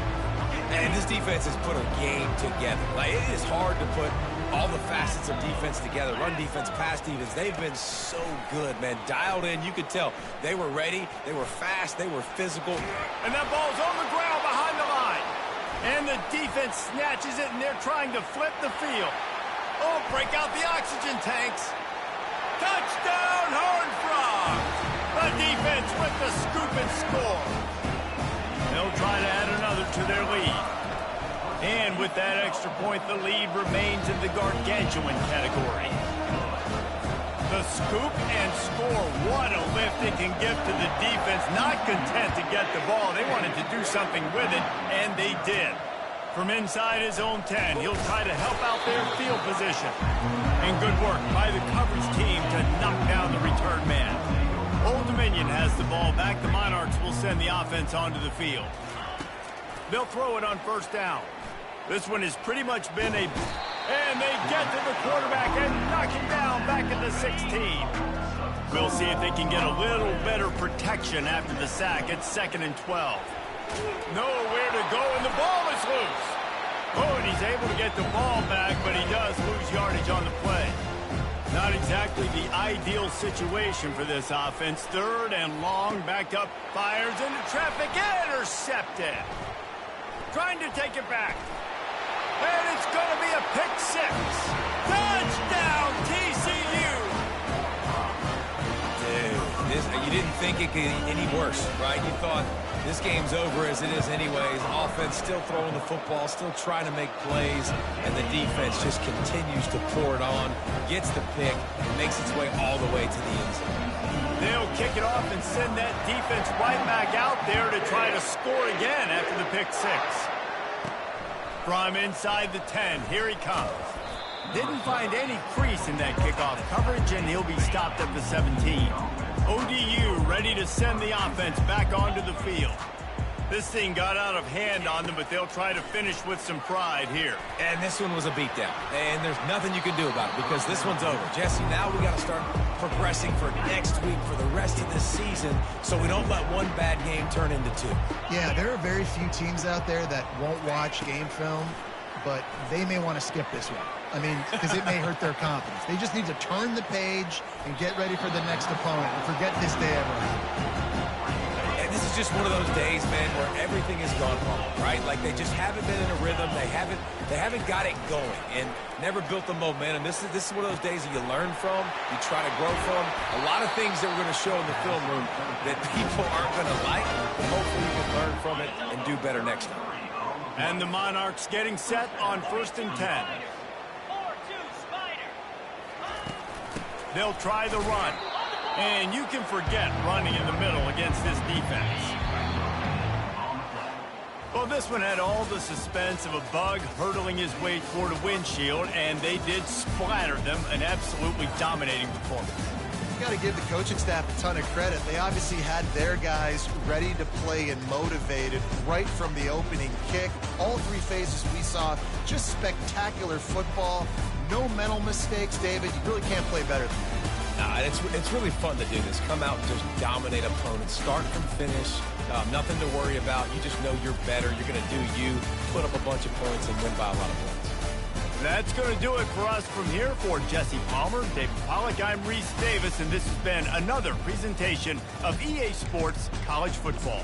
Speaker 2: And this defense has put a game together. Like, it is hard to put all the facets of defense together. Run defense, pass defense. They've been so good, man. Dialed in. You could tell they were ready. They were fast. They were physical.
Speaker 1: And that ball's on the ground behind the line. And the defense snatches it, and they're trying to flip the field. Oh, break out the oxygen tanks. Touchdown, Horned Frogs! The defense with the scoop and score. They'll try to add another to their lead. And with that extra point, the lead remains in the gargantuan category. The scoop and score. What a lift it can give to the defense. Not content to get the ball. They wanted to do something with it, and they did. From inside his own 10, he'll try to help out their field position. And good work by the coverage team to knock down the return man. Old Dominion has the ball back. The Monarchs will send the offense onto the field. They'll throw it on 1st down. This one has pretty much been a... And they get to the quarterback and knock him down back at the 16. We'll see if they can get a little better protection after the sack at 2nd and 12. Nowhere to go, and the ball is loose. Oh, and he's able to get the ball back, but he does lose yardage on the play. Not exactly the ideal situation for this offense. 3rd and long, backed up, fires into traffic, intercepted. Trying to take it back. And it's going to be a pick 6. Touchdown, TCU!
Speaker 2: Dude, you didn't think it could get any worse, right? You thought this game's over as it is anyways. Offense still throwing the football, still trying to make plays, and the defense just continues to pour it on, gets the pick, and makes its way all the way to the end zone.
Speaker 1: They'll kick it off and send that defense right back out there to try to score again after the pick 6. From inside the 10, here he comes. Didn't find any crease in that kickoff coverage, and he'll be stopped at the 17. ODU ready to send the offense back onto the field. This thing got out of hand on them, but they'll try to finish with some pride here.
Speaker 2: And this one was a beatdown. And there's nothing you can do about it because this one's over. Jesse, now we got to start progressing for next week for the rest of this season so we don't let one bad game turn into 2.
Speaker 3: Yeah, there are very few teams out there that won't watch game film, but they may want to skip this one. I mean, because it may hurt their confidence. They just need to turn the page and get ready for the next opponent and forget this day ever happened.
Speaker 2: This is just one of those days, man, where everything has gone wrong, right? Like they just haven't been in a rhythm. They haven't got it going and never built the momentum. This is one of those days that you learn from, you try to grow from. A lot of things that we're going to show in the film room that people aren't going to like. But hopefully you can learn from it and do better next time.
Speaker 1: And the Monarchs getting set on 1st and 10. They'll try the run. And you can forget running in the middle against this defense. Well, this one had all the suspense of a bug hurtling his way toward a windshield, and they did splatter them, an absolutely dominating performance.
Speaker 3: You got to give the coaching staff a ton of credit. They obviously had their guys ready to play and motivated right from the opening kick. All three phases we saw, just spectacular football. No mental mistakes, David. You really can't play better than that.
Speaker 2: It's really fun to do this. Come out and just dominate opponents. Start from finish. Nothing to worry about. You just know you're better. You're going to do you, put up a bunch of points, and win by a lot of points.
Speaker 1: That's going to do it for us from here. For Jesse Palmer, David Pollack, I'm Reese Davis, and this has been another presentation of EA Sports College Football.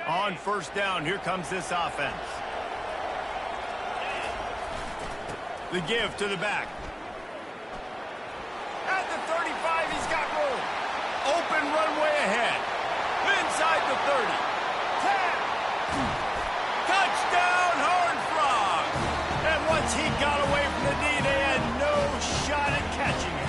Speaker 1: On first down, here comes this offense. The give to the back. At the 35, he's got room. Open runway ahead. Inside the 30. 10. Touchdown, Horned Frog. And once he got away from the knee, they had no shot at catching him.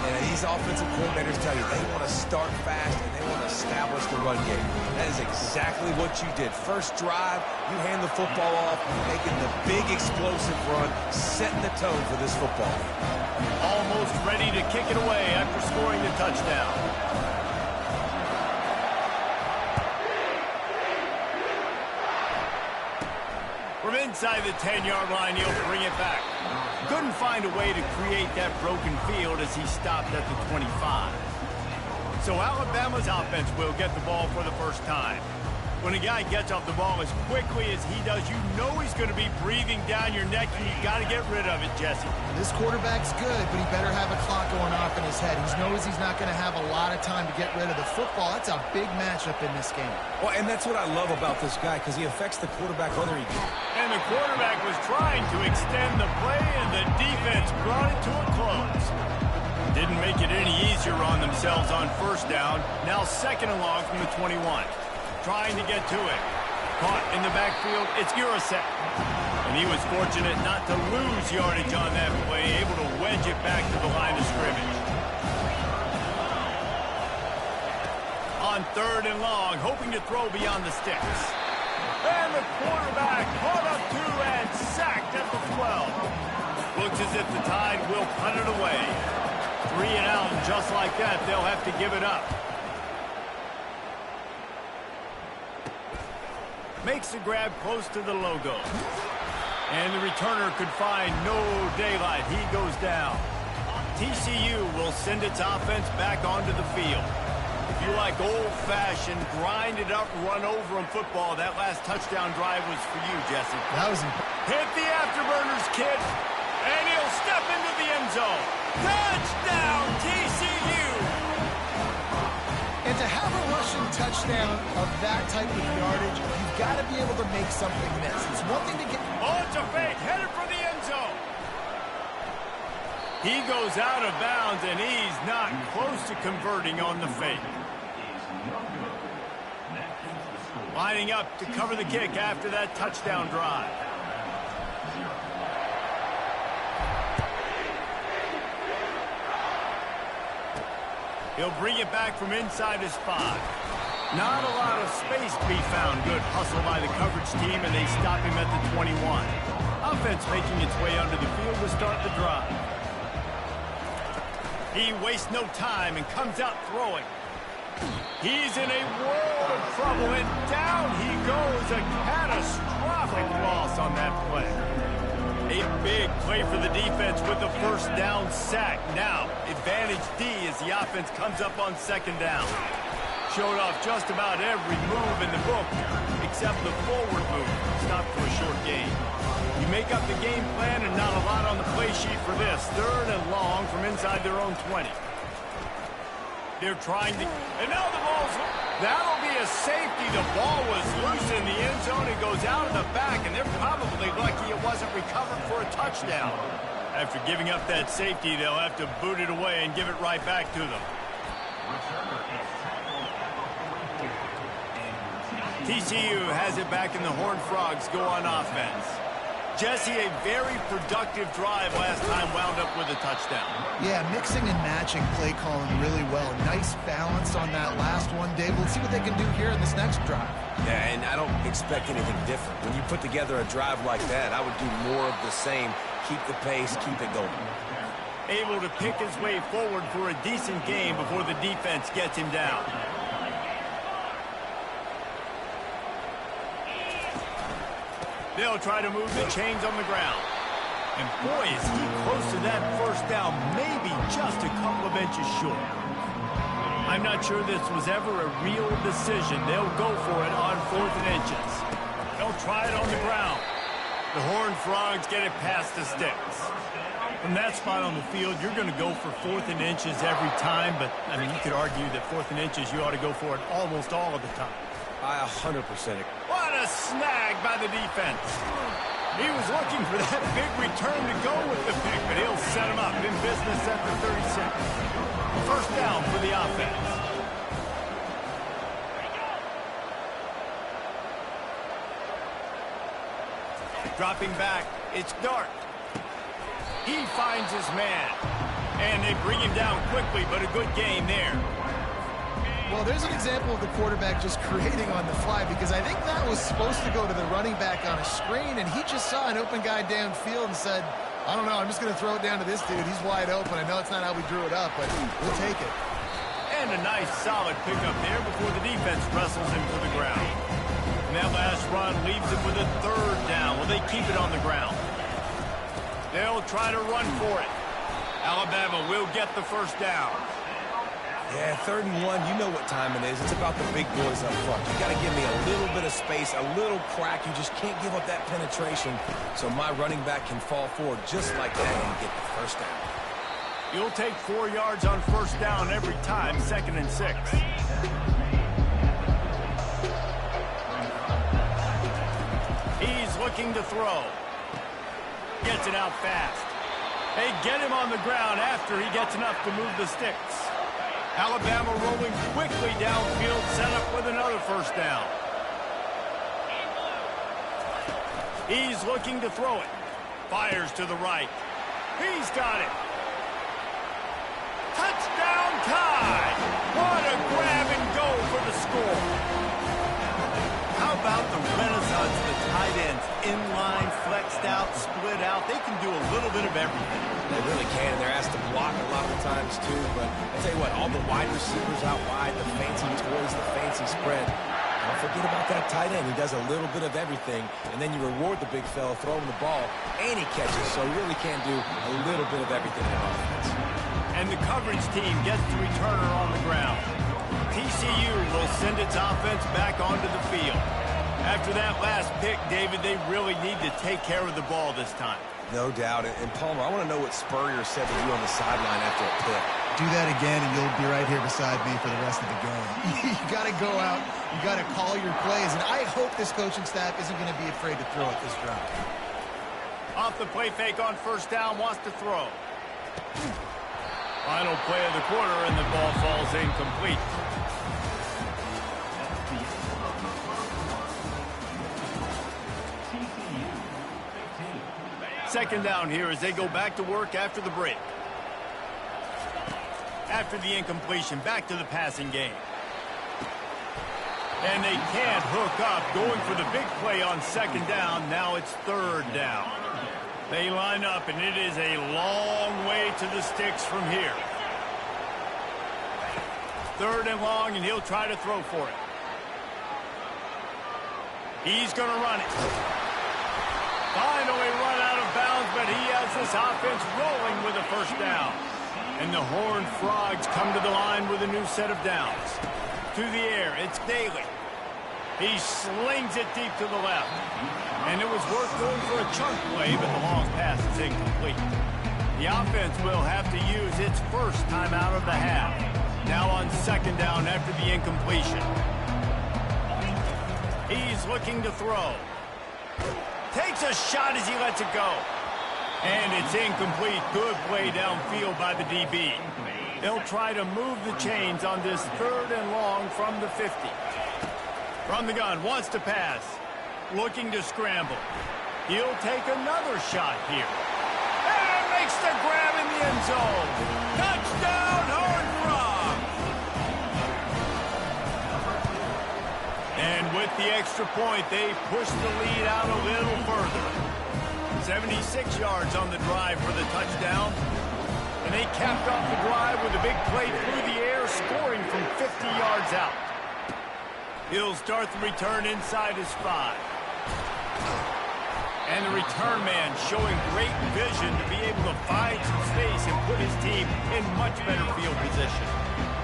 Speaker 2: And these offensive coordinators tell you they want to start fast and they want to establish the run game. That is exactly what you did. First drive, you hand the football off, making the big explosive run, setting the tone for this football game.
Speaker 1: Almost ready to kick it away after scoring the touchdown. From inside the 10-yard line, he'll bring it back. Couldn't find a way to create that broken field as he stopped at the 25. So Alabama's offense will get the ball for the first time. When a guy gets off the ball as quickly as he does, you know he's going to be breathing down your neck, and you got to get rid of it, Jesse.
Speaker 3: This quarterback's good, but he better have a clock going off in his head. He knows he's not going to have a lot of time to get rid of the football. That's a big matchup in this game.
Speaker 2: Well, and that's what I love about this guy, because he affects the quarterback whether he can.
Speaker 1: And the quarterback was trying to extend the play, and the defense brought it to a close. Didn't make it any easier on themselves on first down. Now second and long from the 21. Trying to get to it. Caught in the backfield, it's Urasek. And he was fortunate not to lose yardage on that play, able to wedge it back to the line of scrimmage. On third and long, hoping to throw beyond the sticks. And the quarterback caught up to and sacked at the 12. Looks as if the Tide will punt it away. 3 and out, and just like that, they'll have to give it up. Makes the grab close to the logo. And the returner could find no daylight. He goes down. TCU will send its offense back onto the field. If you like old-fashioned, grind-it-up, run-over-'em football, that last touchdown drive was for you, Jesse.
Speaker 3: That was
Speaker 1: Hit the afterburners, kid, and he'll step into the end zone. Touchdown, TCU!
Speaker 3: And to have a rushing touchdown of that type of yardage, you've got to be able to make something miss. It's one thing to get...
Speaker 1: Oh, it's a fake, headed for the end zone. He goes out of bounds, and he's not close to converting on the fake. Lining up to cover the kick after that touchdown drive. He'll bring it back from inside his 5. Not a lot of space to be found. Good hustle by the coverage team, and they stop him at the 21. Offense making its way onto the field to start the drive. He wastes no time and comes out throwing. He's in a world of trouble, and down he goes. A catastrophic loss on that play. A big play for the defense with the first down sack. Now, advantage D as the offense comes up on second down. Showed off just about every move in the book, except the forward move. Stopped for a short gain. You make up the game plan and not a lot on the play sheet for this. 3rd and long from inside their own 20. They're trying to... And now the ball's... That'll be a safety. The ball was loose in the end zone. It goes out of the back, and they're probably lucky it wasn't recovered for a touchdown. After giving up that safety, they'll have to boot it away and give it right back to them. TCU has it back, and the Horned Frogs go on offense. Jesse, a very productive drive last time, wound up with a touchdown.
Speaker 3: Yeah, mixing and matching play calling really well. Nice balance on that last one, Dave. Let's see what they can do here in this next drive.
Speaker 2: Yeah, and I don't expect anything different. When you put together a drive like that, I would do more of the same. Keep the pace, keep it going.
Speaker 1: Able to pick his way forward for a decent game before the defense gets him down. They'll try to move the chains on the ground. And boy, is he close to that first down, maybe just a couple of inches short. I'm not sure this was ever a real decision. They'll go for it on 4th and inches. They'll try it on the ground. The Horned Frogs get it past the sticks. From that spot on the field, you're going to go for 4th and inches every time, but, I mean, you could argue that 4th and inches, you ought to go for it almost all of the time.
Speaker 2: I 100% agree.
Speaker 1: What a snag by the defense. He was looking for that big return to go with the pick, but he'll set him up in business at the 36. First down for the offense. Dropping back, it's Dart. He finds his man, and they bring him down quickly, but a good game there.
Speaker 3: Well, there's an example of the quarterback just creating on the fly, because I think that was supposed to go to the running back on a screen, and he just saw an open guy downfield and said, I don't know, I'm just going to throw it down to this dude. He's wide open. I know it's not how we drew it up, but we'll take it.
Speaker 1: And a nice, solid pickup there before the defense wrestles him to the ground. And that last run leaves him with a 3rd down. Will they keep it on the ground? They'll try to run for it. Alabama will get the first down.
Speaker 2: Yeah, 3rd and 1, you know what time it is. It's about the big boys up front. You got to give me a little bit of space, a little crack. You just can't give up that penetration so my running back can fall forward just like that and get the first down.
Speaker 1: You'll take 4 yards on first down every time, 2nd and 6. He's looking to throw. Gets it out fast. They get him on the ground after he gets enough to move the sticks. Alabama rolling quickly downfield, set up with another first down. He's looking to throw it. Fires to the right. He's got it. Touchdown tie! What a grab and go for the score. How about the renaissance of the tight ends? Inline, flexed out, split out. They can do a little bit of everything.
Speaker 2: They really can. They're asked to block a lot of the times, too. But I tell you what, all the wide receivers out wide, the fancy toys, the fancy spread. Don't forget about that tight end. He does a little bit of everything, and then you reward the big fella throwing the ball, and he catches. So he really can do a little bit of everything in offense.
Speaker 1: And the coverage team gets the returner on the ground. TCU will send its offense back onto the field. After that last pick, David, they really need to take care of the ball this time.
Speaker 2: No doubt. And Palmer, I want to know what Spurrier said to you on the sideline after a pick.
Speaker 3: Do that again, and you'll be right here beside me for the rest of the game. You got to go out. You got to call your plays. And I hope this coaching staff isn't going to be afraid to throw at this drive.
Speaker 1: Off the play fake on first down, wants to throw. Final play of the quarter, and the ball falls incomplete. Second down here as they go back to work after the break. After the incompletion, back to the passing game. And they can't hook up, going for the big play on second down. Now it's third down. They line up, and it is a long way to the sticks from here. Third and long, and he'll try to throw for it. He's going to run it. Finally run out of bounds, but he has this offense rolling with a first down. And the Horned Frogs come to the line with a new set of downs. To the air, it's Daly. He slings it deep to the left. And it was worth going for a chunk play, but the long pass is incomplete. The offense will have to use its first timeout of the half. Now on second down after the incompletion. He's looking to throw. Takes a shot as he lets it go. And it's incomplete. Good play downfield by the DB. They'll try to move the chains on this third and long from the 50. From the gun, wants to pass. Looking to scramble. He'll take another shot here. And makes the grab in the end zone. Touchdown, Horned Frogs! And with the extra point, they push the lead out a little further. 76 yards on the drive for the touchdown. And they capped off the drive with a big play through the air, scoring from 50 yards out. He'll start the return inside his 5. And the return man showing great vision to be able to find some space and put his team in much better field position.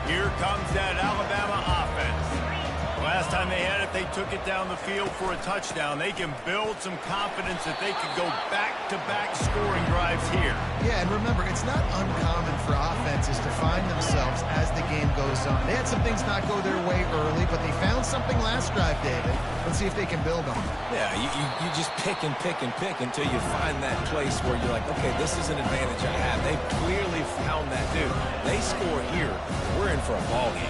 Speaker 1: Here comes that Alabama offense. Last time they had it, they took it down the field for a touchdown. They can build some confidence that they could go back-to-back scoring drives here.
Speaker 3: Yeah, and remember, it's not uncommon for offenses to find themselves as the game goes on. They had some things not go their way early, but they found something last drive, David. Let's see if they can build on it.
Speaker 2: Yeah, you just pick and pick and pick until you find that place where you're like, okay, this is an advantage I have. They clearly found that, dude. They score here, we're in for a ball game.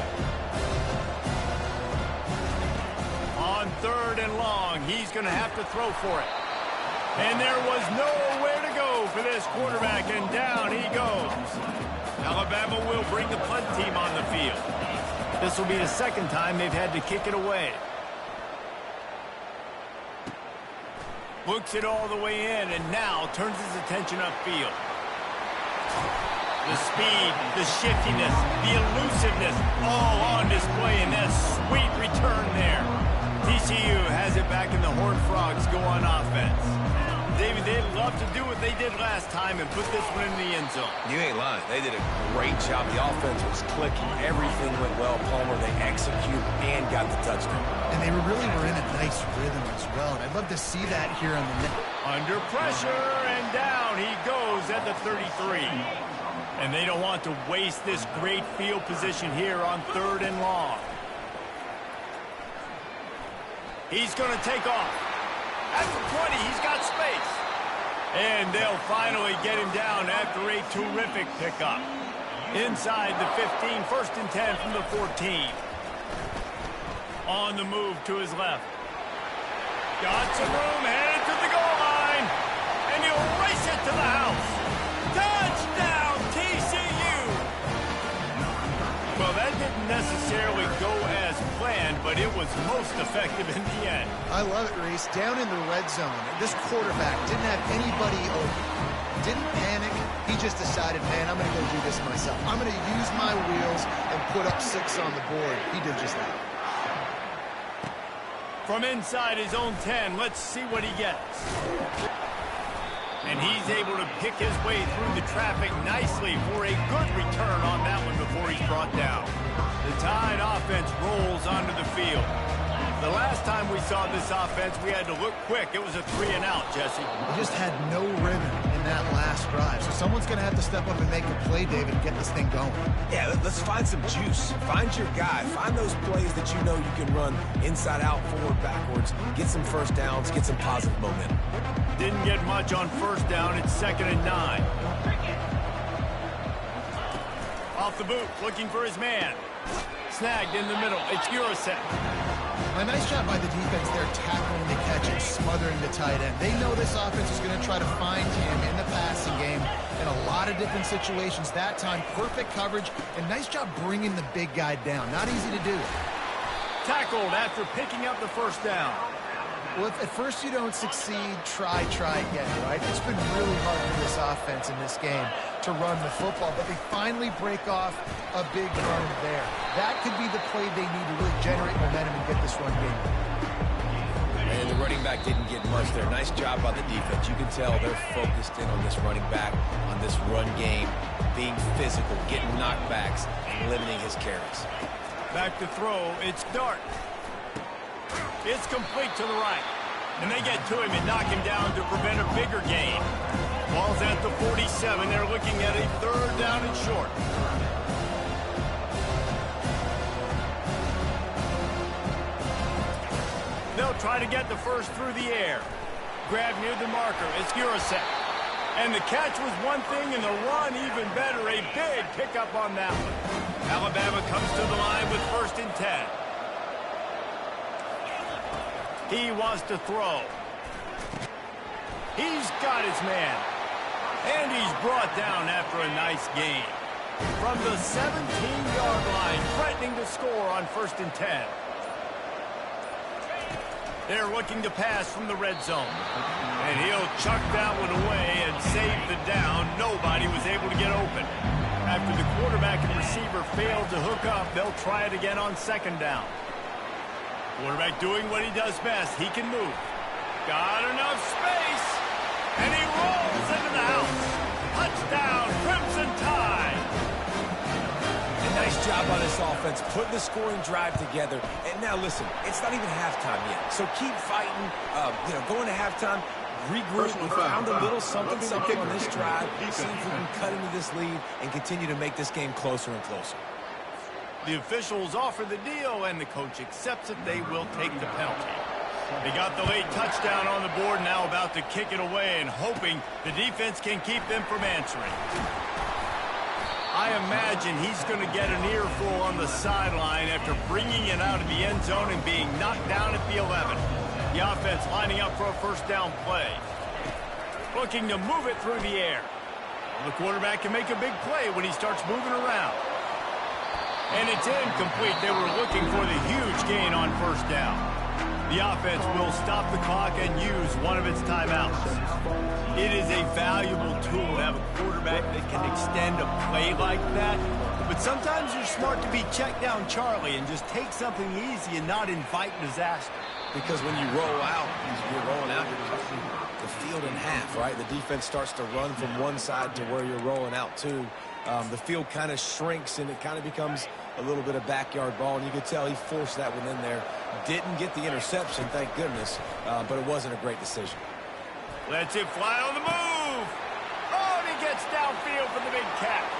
Speaker 1: On third and long, he's going to have to throw for it. And there was nowhere to go for this quarterback, and down he goes. Alabama will bring the punt team on the field. This will be the second time they've had to kick it away. Looks it all the way in, and now turns his attention upfield. The speed, the shiftiness, the elusiveness, all on display in that sweet return there. TCU has it back and the Horned Frogs go on offense. David, they'd love to do what they did last time and put this one in the end zone.
Speaker 2: You ain't lying. They did a great job. The offense was clicking. Everything went well. Palmer, they executed and got the touchdown.
Speaker 3: And they really were in a nice rhythm as well. And I'd love to see that here on the net.
Speaker 1: Under pressure, and down he goes at the 33. And they don't want to waste this great field position here on third and long. He's going to take off. At the 20, he's got space. And they'll finally get him down after a terrific pickup. Inside the 15, first and 10 from the 14. On the move to his left. Got some room, headed to the goal line. And he'll race it to the house. Touchdown, TCU! Well, that didn't necessarily go as planned, but it was most effective in the end.
Speaker 3: I love it, Reese. Down in the red zone, this quarterback didn't have anybody open. Didn't panic. He just decided, man, I'm going to go do this myself. I'm going to use my wheels and put up 6 on the board. He did just that.
Speaker 1: From inside his own 10, let's see what he gets. And he's able to pick his way through the traffic nicely for a good return on that one before he's brought down. The Tide offense rolls onto the field. The last time we saw this offense, we had to look quick. It was a 3-and-out, Jesse.
Speaker 3: They just had no rhythm in that last drive. So someone's going to have to step up and make a play, David, and get this thing going.
Speaker 2: Yeah, let's find some juice. Find your guy. Find those plays that you know you can run inside out, forward, backwards. Get some first downs. Get some positive momentum.
Speaker 1: Didn't get much on first down. It's 2nd and 9. Off the boot, looking for his man. Snagged in the middle. It's Urasek.
Speaker 3: A nice job by the defense there, tackling the catch and smothering the tight end. They know this offense is going to try to find him in the passing game in a lot of different situations. That time, perfect coverage, and nice job bringing the big guy down. Not easy to do.
Speaker 1: Tackled after picking up the first down.
Speaker 3: Well, if at first you don't succeed, try again, right? It's been really hard for this offense in this game to run the football, but they finally break off a big run there. That could be the play they need to really generate momentum and get this run game.
Speaker 2: And the running back didn't get much there. Nice job by the defense. You can tell they're focused in on this running back, on this run game, being physical, getting knockbacks, and limiting his carries.
Speaker 1: Back to throw, it's Dart. It's complete to the right. And they get to him and knock him down to prevent a bigger gain. Ball's at the 47. They're looking at a 3rd down and short. They'll try to get the first through the air. Grab near the marker. It's Urasek. And the catch was one thing, and the run even better. A big pickup on that one. Alabama comes to the line with 1st and 10. He wants to throw. He's got his man. And he's brought down after a nice gain. From the 17-yard line, threatening to score on 1st and 10. They're looking to pass from the red zone. And he'll chuck that one away and save the down. Nobody was able to get open. After the quarterback and receiver failed to hook up, they'll try it again on 2nd down. Quarterback doing what he does best. He can move. Got enough space. And he rolls into the house. Touchdown, Crimson Tide.
Speaker 2: A nice job on this offense, putting the scoring drive together. And now listen, it's not even halftime yet. So keep fighting, going to halftime, regroup. We found a little something on this drive. See if we can cut into this lead and continue to make this game closer and closer.
Speaker 1: The officials offer the deal, and the coach accepts it. They will take the penalty. They got the late touchdown on the board, now about to kick it away and hoping the defense can keep them from answering. I imagine he's going to get an earful on the sideline after bringing it out of the end zone and being knocked down at the 11. The offense lining up for a 1st down play. Looking to move it through the air. The quarterback can make a big play when he starts moving around. And it's incomplete. They were looking for the huge gain on 1st down. The offense will stop the clock and use one of its timeouts. It is a valuable tool to have a quarterback that can extend a play like that. But sometimes you're smart to be check down Charlie and just take something easy and not invite disaster.
Speaker 2: Because when you roll out, you're rolling out, you're cutting the field in half, right? The defense starts to run from one side to where you're rolling out to. The field kind of shrinks and it kind of becomes a little bit of backyard ball, and you could tell he forced that one in there. Didn't get the interception, thank goodness, but it wasn't a great decision.
Speaker 1: Lets it fly on the move. Oh, and he gets downfield for the big catch.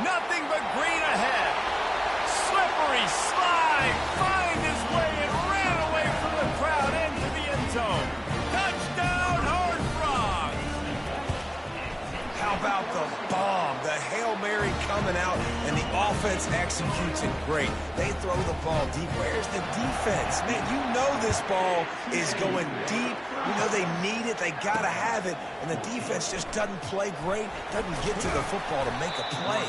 Speaker 1: Nothing but green ahead. Slippery slide, find his way and ran away from the crowd into the end zone. Touchdown, Horned Frogs.
Speaker 2: How about the bomb? The Hail Mary coming out, and the offense executes it great. They throw the ball deep. Where's the defense? Man, you know this ball is going deep. You know they need it. They got to have it. And the defense just doesn't play great, doesn't get to the football to make a play.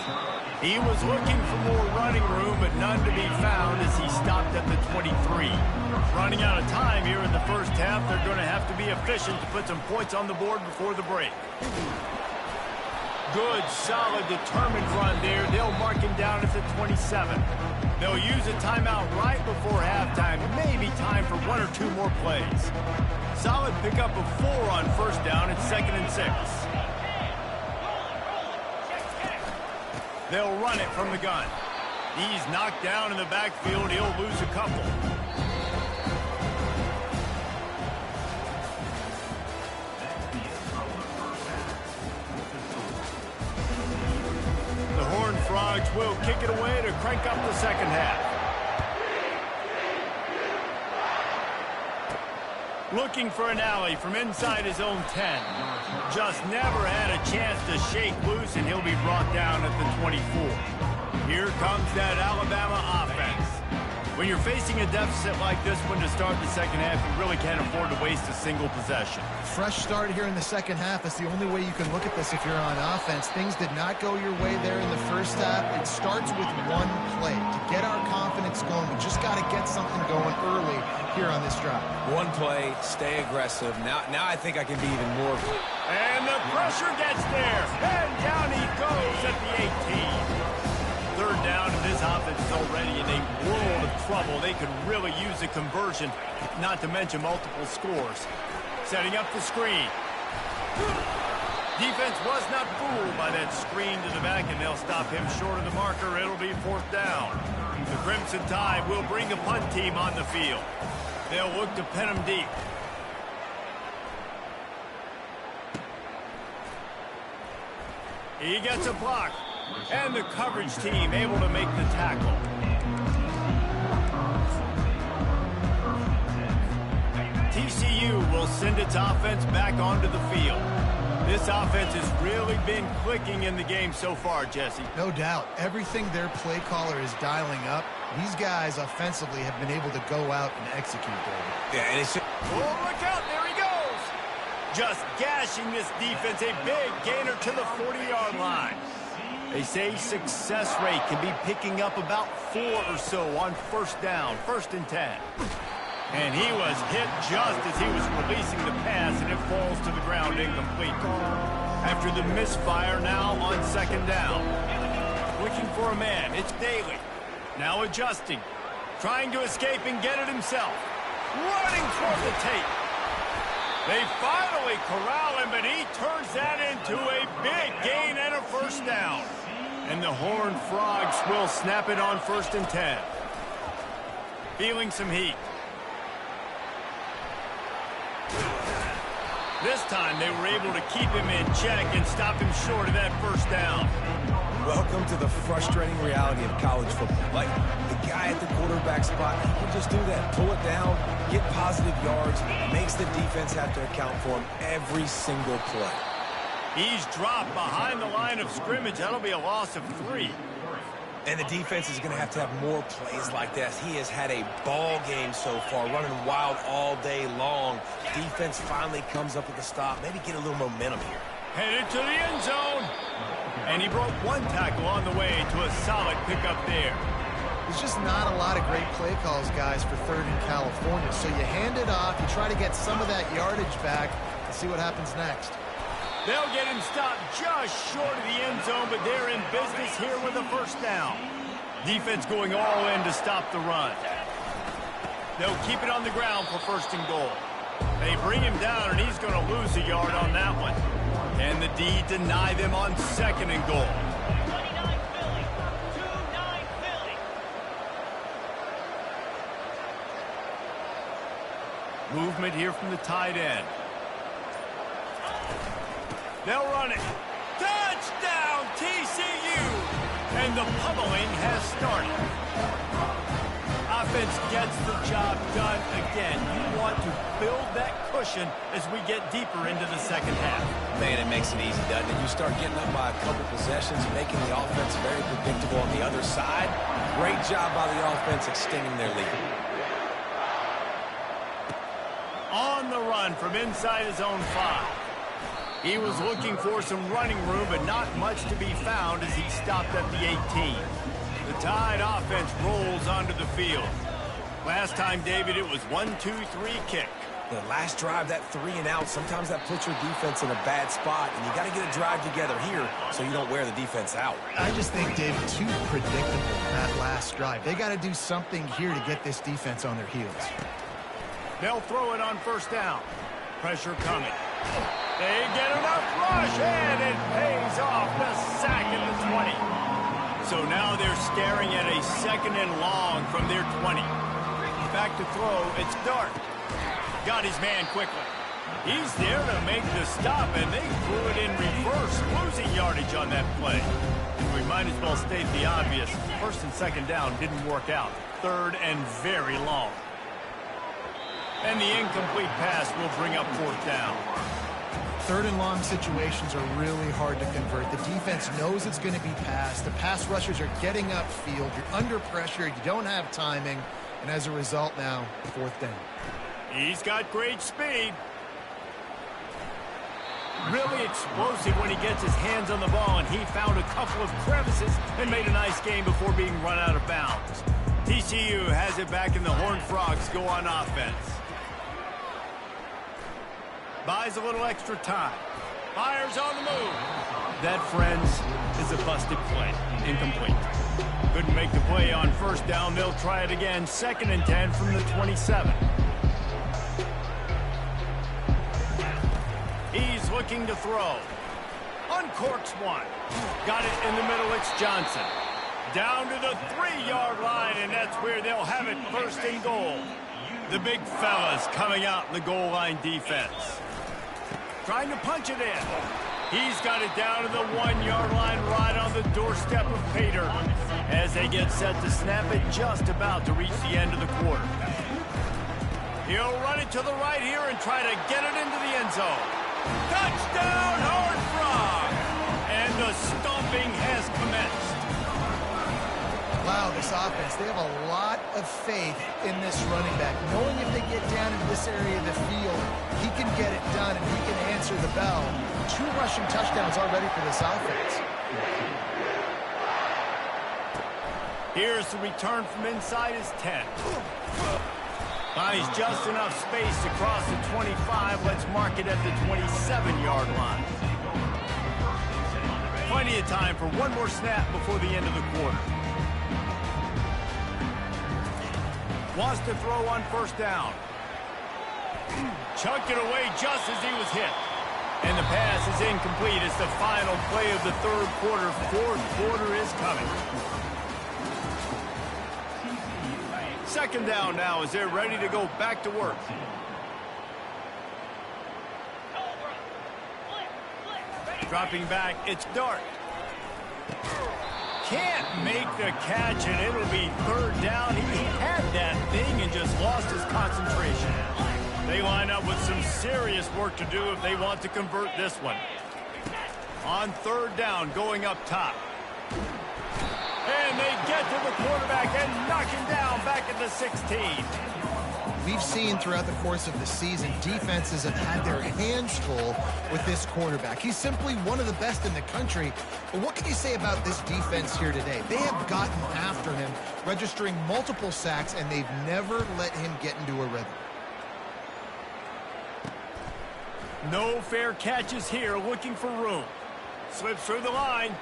Speaker 1: He was looking for more running room, but none to be found as he stopped at the 23. Running out of time here in the 1st half. They're going to have to be efficient to put some points on the board before the break. Good, solid, determined run there. They'll mark him down at the 27. They'll use a timeout right before halftime. Maybe time for 1 or 2 more plays. Solid pickup of 4 on first down at 2nd and 6. They'll run it from the gun. He's knocked down in the backfield. He'll lose a couple. The Horned Frogs will kick it away to crank up the second half. Looking for an alley from inside his own 10. Just never had a chance to shake loose, and he'll be brought down at the 24. Here comes that Alabama offense. When you're facing a deficit like this one to start the second half, you really can't afford to waste a single possession.
Speaker 3: Fresh start here in the second half. That's the only way you can look at this if you're on offense. Things did not go your way there in the first half. It starts with one play. To get our confidence going, we just got to get something going early here on this drive. One play, stay aggressive. Now I think I can be even more.
Speaker 1: And the pressure gets there. And down he goes at the 18. Third down, and this offense is already in a world of trouble. They could really use a conversion, not to mention multiple scores. Setting up the screen. Defense was not fooled by that screen to the back, and they'll stop him short of the marker. It'll be 4th down. The Crimson Tide will bring the punt team on the field. They'll look to pin him deep. He gets a block. And the coverage team able to make the tackle. TCU will send its offense back onto the field. This offense has really been clicking in the game so far, Jesse.
Speaker 3: No doubt. Everything their play caller is dialing up, these guys offensively have been able to go out and execute, David.
Speaker 2: Yeah, and it's...
Speaker 1: Oh, look out. There he goes. Just gashing this defense. A big gainer to the 40-yard line. They say success rate can be picking up about 4 or so on first down, 1st and 10. And he was hit just as he was releasing the pass, and it falls to the ground incomplete. After the misfire, now on 2nd down. Looking for a man, it's Daly. Now adjusting, trying to escape and get it himself. Running toward the tape. They finally corral him, but he turns that into a big gain and a 1st down. And the Horned Frogs will snap it on 1st and 10. Feeling some heat. This time they were able to keep him in check and stop him short of that 1st down.
Speaker 2: Welcome to the frustrating reality of college football. Like, the guy at the quarterback spot, he can just do that. Pull it down, get positive yards, makes the defense have to account for him every single play.
Speaker 1: He's dropped behind the line of scrimmage. That'll be a loss of 3.
Speaker 2: And the defense is going to have more plays like that. He has had a ball game so far, running wild all day long. Defense finally comes up with a stop. Maybe get a little momentum here.
Speaker 1: Headed to the end zone. And he broke 1 tackle on the way to a solid pickup there.
Speaker 3: There's just not a lot of great play calls, guys, for 3rd and California. So you hand it off, you try to get some of that yardage back, and see what happens next.
Speaker 1: They'll get him stopped just short of the end zone, but they're in business here with a 1st down. Defense going all in to stop the run. They'll keep it on the ground for 1st and goal. They bring him down, and he's going to lose a yard on that one. Can the D deny them on 2nd and goal? Movement here from the tight end. They'll run it. Touchdown, TCU! And the pummeling has started. Offense gets the job done again. You want to build that cushion as we get deeper into the second half.
Speaker 2: Man, it makes it easy, doesn't it? You start getting up by a couple possessions, making the offense very predictable on the other side. Great job by the offense extending their lead.
Speaker 1: On the run from inside his own 5. He was looking for some running room, but not much to be found as he stopped at the 18. The Tide offense rolls onto the field. Last time, David, it was 1-2-3 kick.
Speaker 2: The last drive, that 3 and out, sometimes that puts your defense in a bad spot, and you got to get a drive together here so you don't wear the defense out.
Speaker 3: I just think, David, too predictable that last drive. They got to do something here to get this defense on their heels.
Speaker 1: They'll throw it on first down. Pressure coming. They get enough rush, and it pays off. The sack at the 20. So now they're staring at a 2nd and long from their 20. Back to throw, it's Dart. Got his man quickly. He's there to make the stop, and they threw it in reverse, losing yardage on that play. We might as well state the obvious. 1st and 2nd down didn't work out. 3rd and very long. And the incomplete pass will bring up 4th down.
Speaker 3: 3rd and long situations are really hard to convert. The defense knows it's going to be passed. The pass rushers are getting upfield. You're under pressure. You don't have timing. And as a result now, 4th down.
Speaker 1: He's got great speed. Really explosive when he gets his hands on the ball, and he found a couple of crevices and made a nice game before being run out of bounds. TCU has it back, and the Horned Frogs go on offense. Buys a little extra time. Fires on the move. That, friends, is a busted play. Incomplete. Couldn't make the play on first down. They'll try it again. 2nd and 10 from the 27. He's looking to throw. Uncorks one. Got it in the middle. It's Johnson. Down to the 3-yard line, and that's where they'll have it 1st and goal. The big fellas coming out in the goal line defense. Trying to punch it in. He's got it down to the 1-yard line right on the doorstep of Pater as they get set to snap it just about to reach the end of the quarter. He'll run it to the right here and try to get it into the end zone. Touchdown, Horned Frog! And the stomping has commenced.
Speaker 3: Wow, this offense, they have a lot of faith in this running back. Knowing if they get down into this area of the field, he can get it done and he can answer the bell. 2 rushing touchdowns already for this offense.
Speaker 1: Here's the return from inside his 10. Buys just enough space to cross the 25. Let's mark it at the 27-yard line. Plenty of time for one more snap before the end of the quarter. Wants to throw on first down. Chucked it away just as he was hit. And the pass is incomplete. It's the final play of the 3rd quarter. 4th quarter is coming. 2nd down now as they're ready to go back to work. Dropping back, it's Dart. Can't make the catch, and it'll be 3rd down. He had that thing and just lost his concentration. They line up with some serious work to do if they want to convert this one. On 3rd down, going up top. And they get to the quarterback and knock him down back at the 16.
Speaker 3: We've seen throughout the course of the season, defenses have had their hands full with this quarterback. He's simply one of the best in the country. But what can you say about this defense here today? They have gotten after him, registering multiple sacks, and they've never let him get into a rhythm.
Speaker 1: No fair catches here, looking for room. Slips through the line.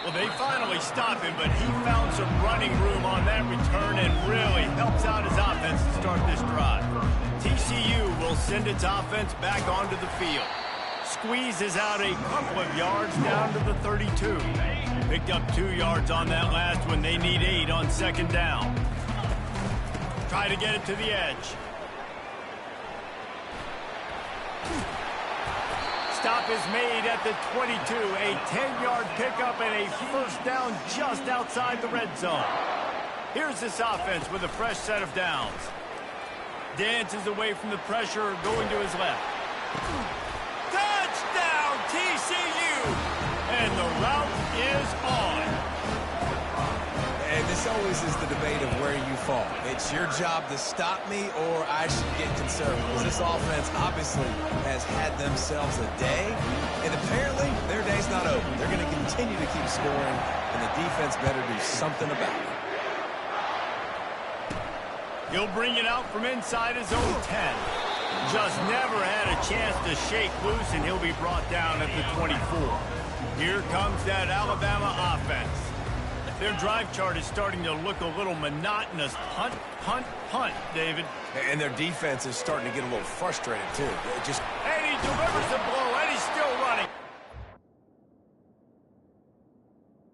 Speaker 1: Well, they finally stop him, but he found some running room on that return and really helps out his offense to start this drive. TCU will send its offense back onto the field. Squeezes out a couple of yards down to the 32. Picked up 2 yards on that last one. They need 8 on 2nd down. Try to get it to the edge. Stop is made at the 22. A 10-yard pickup and a 1st down just outside the red zone. Here's this offense with a fresh set of downs. Dances away from the pressure, going to his left. Touchdown, TCU! And the route is on.
Speaker 2: And this always is the debate of where you fall. It's your job to stop me or I should get conservative. Because this offense obviously has had themselves a day. And apparently their day's not over. They're going to continue to keep scoring. And the defense better do something about it.
Speaker 1: He'll bring it out from inside his own 10. Just never had a chance to shake loose, and he'll be brought down at the 24. Here comes that Alabama offense. Their drive chart is starting to look a little monotonous. Punt, punt, punt, David.
Speaker 2: And their defense is starting to get a little frustrated, too.
Speaker 1: And he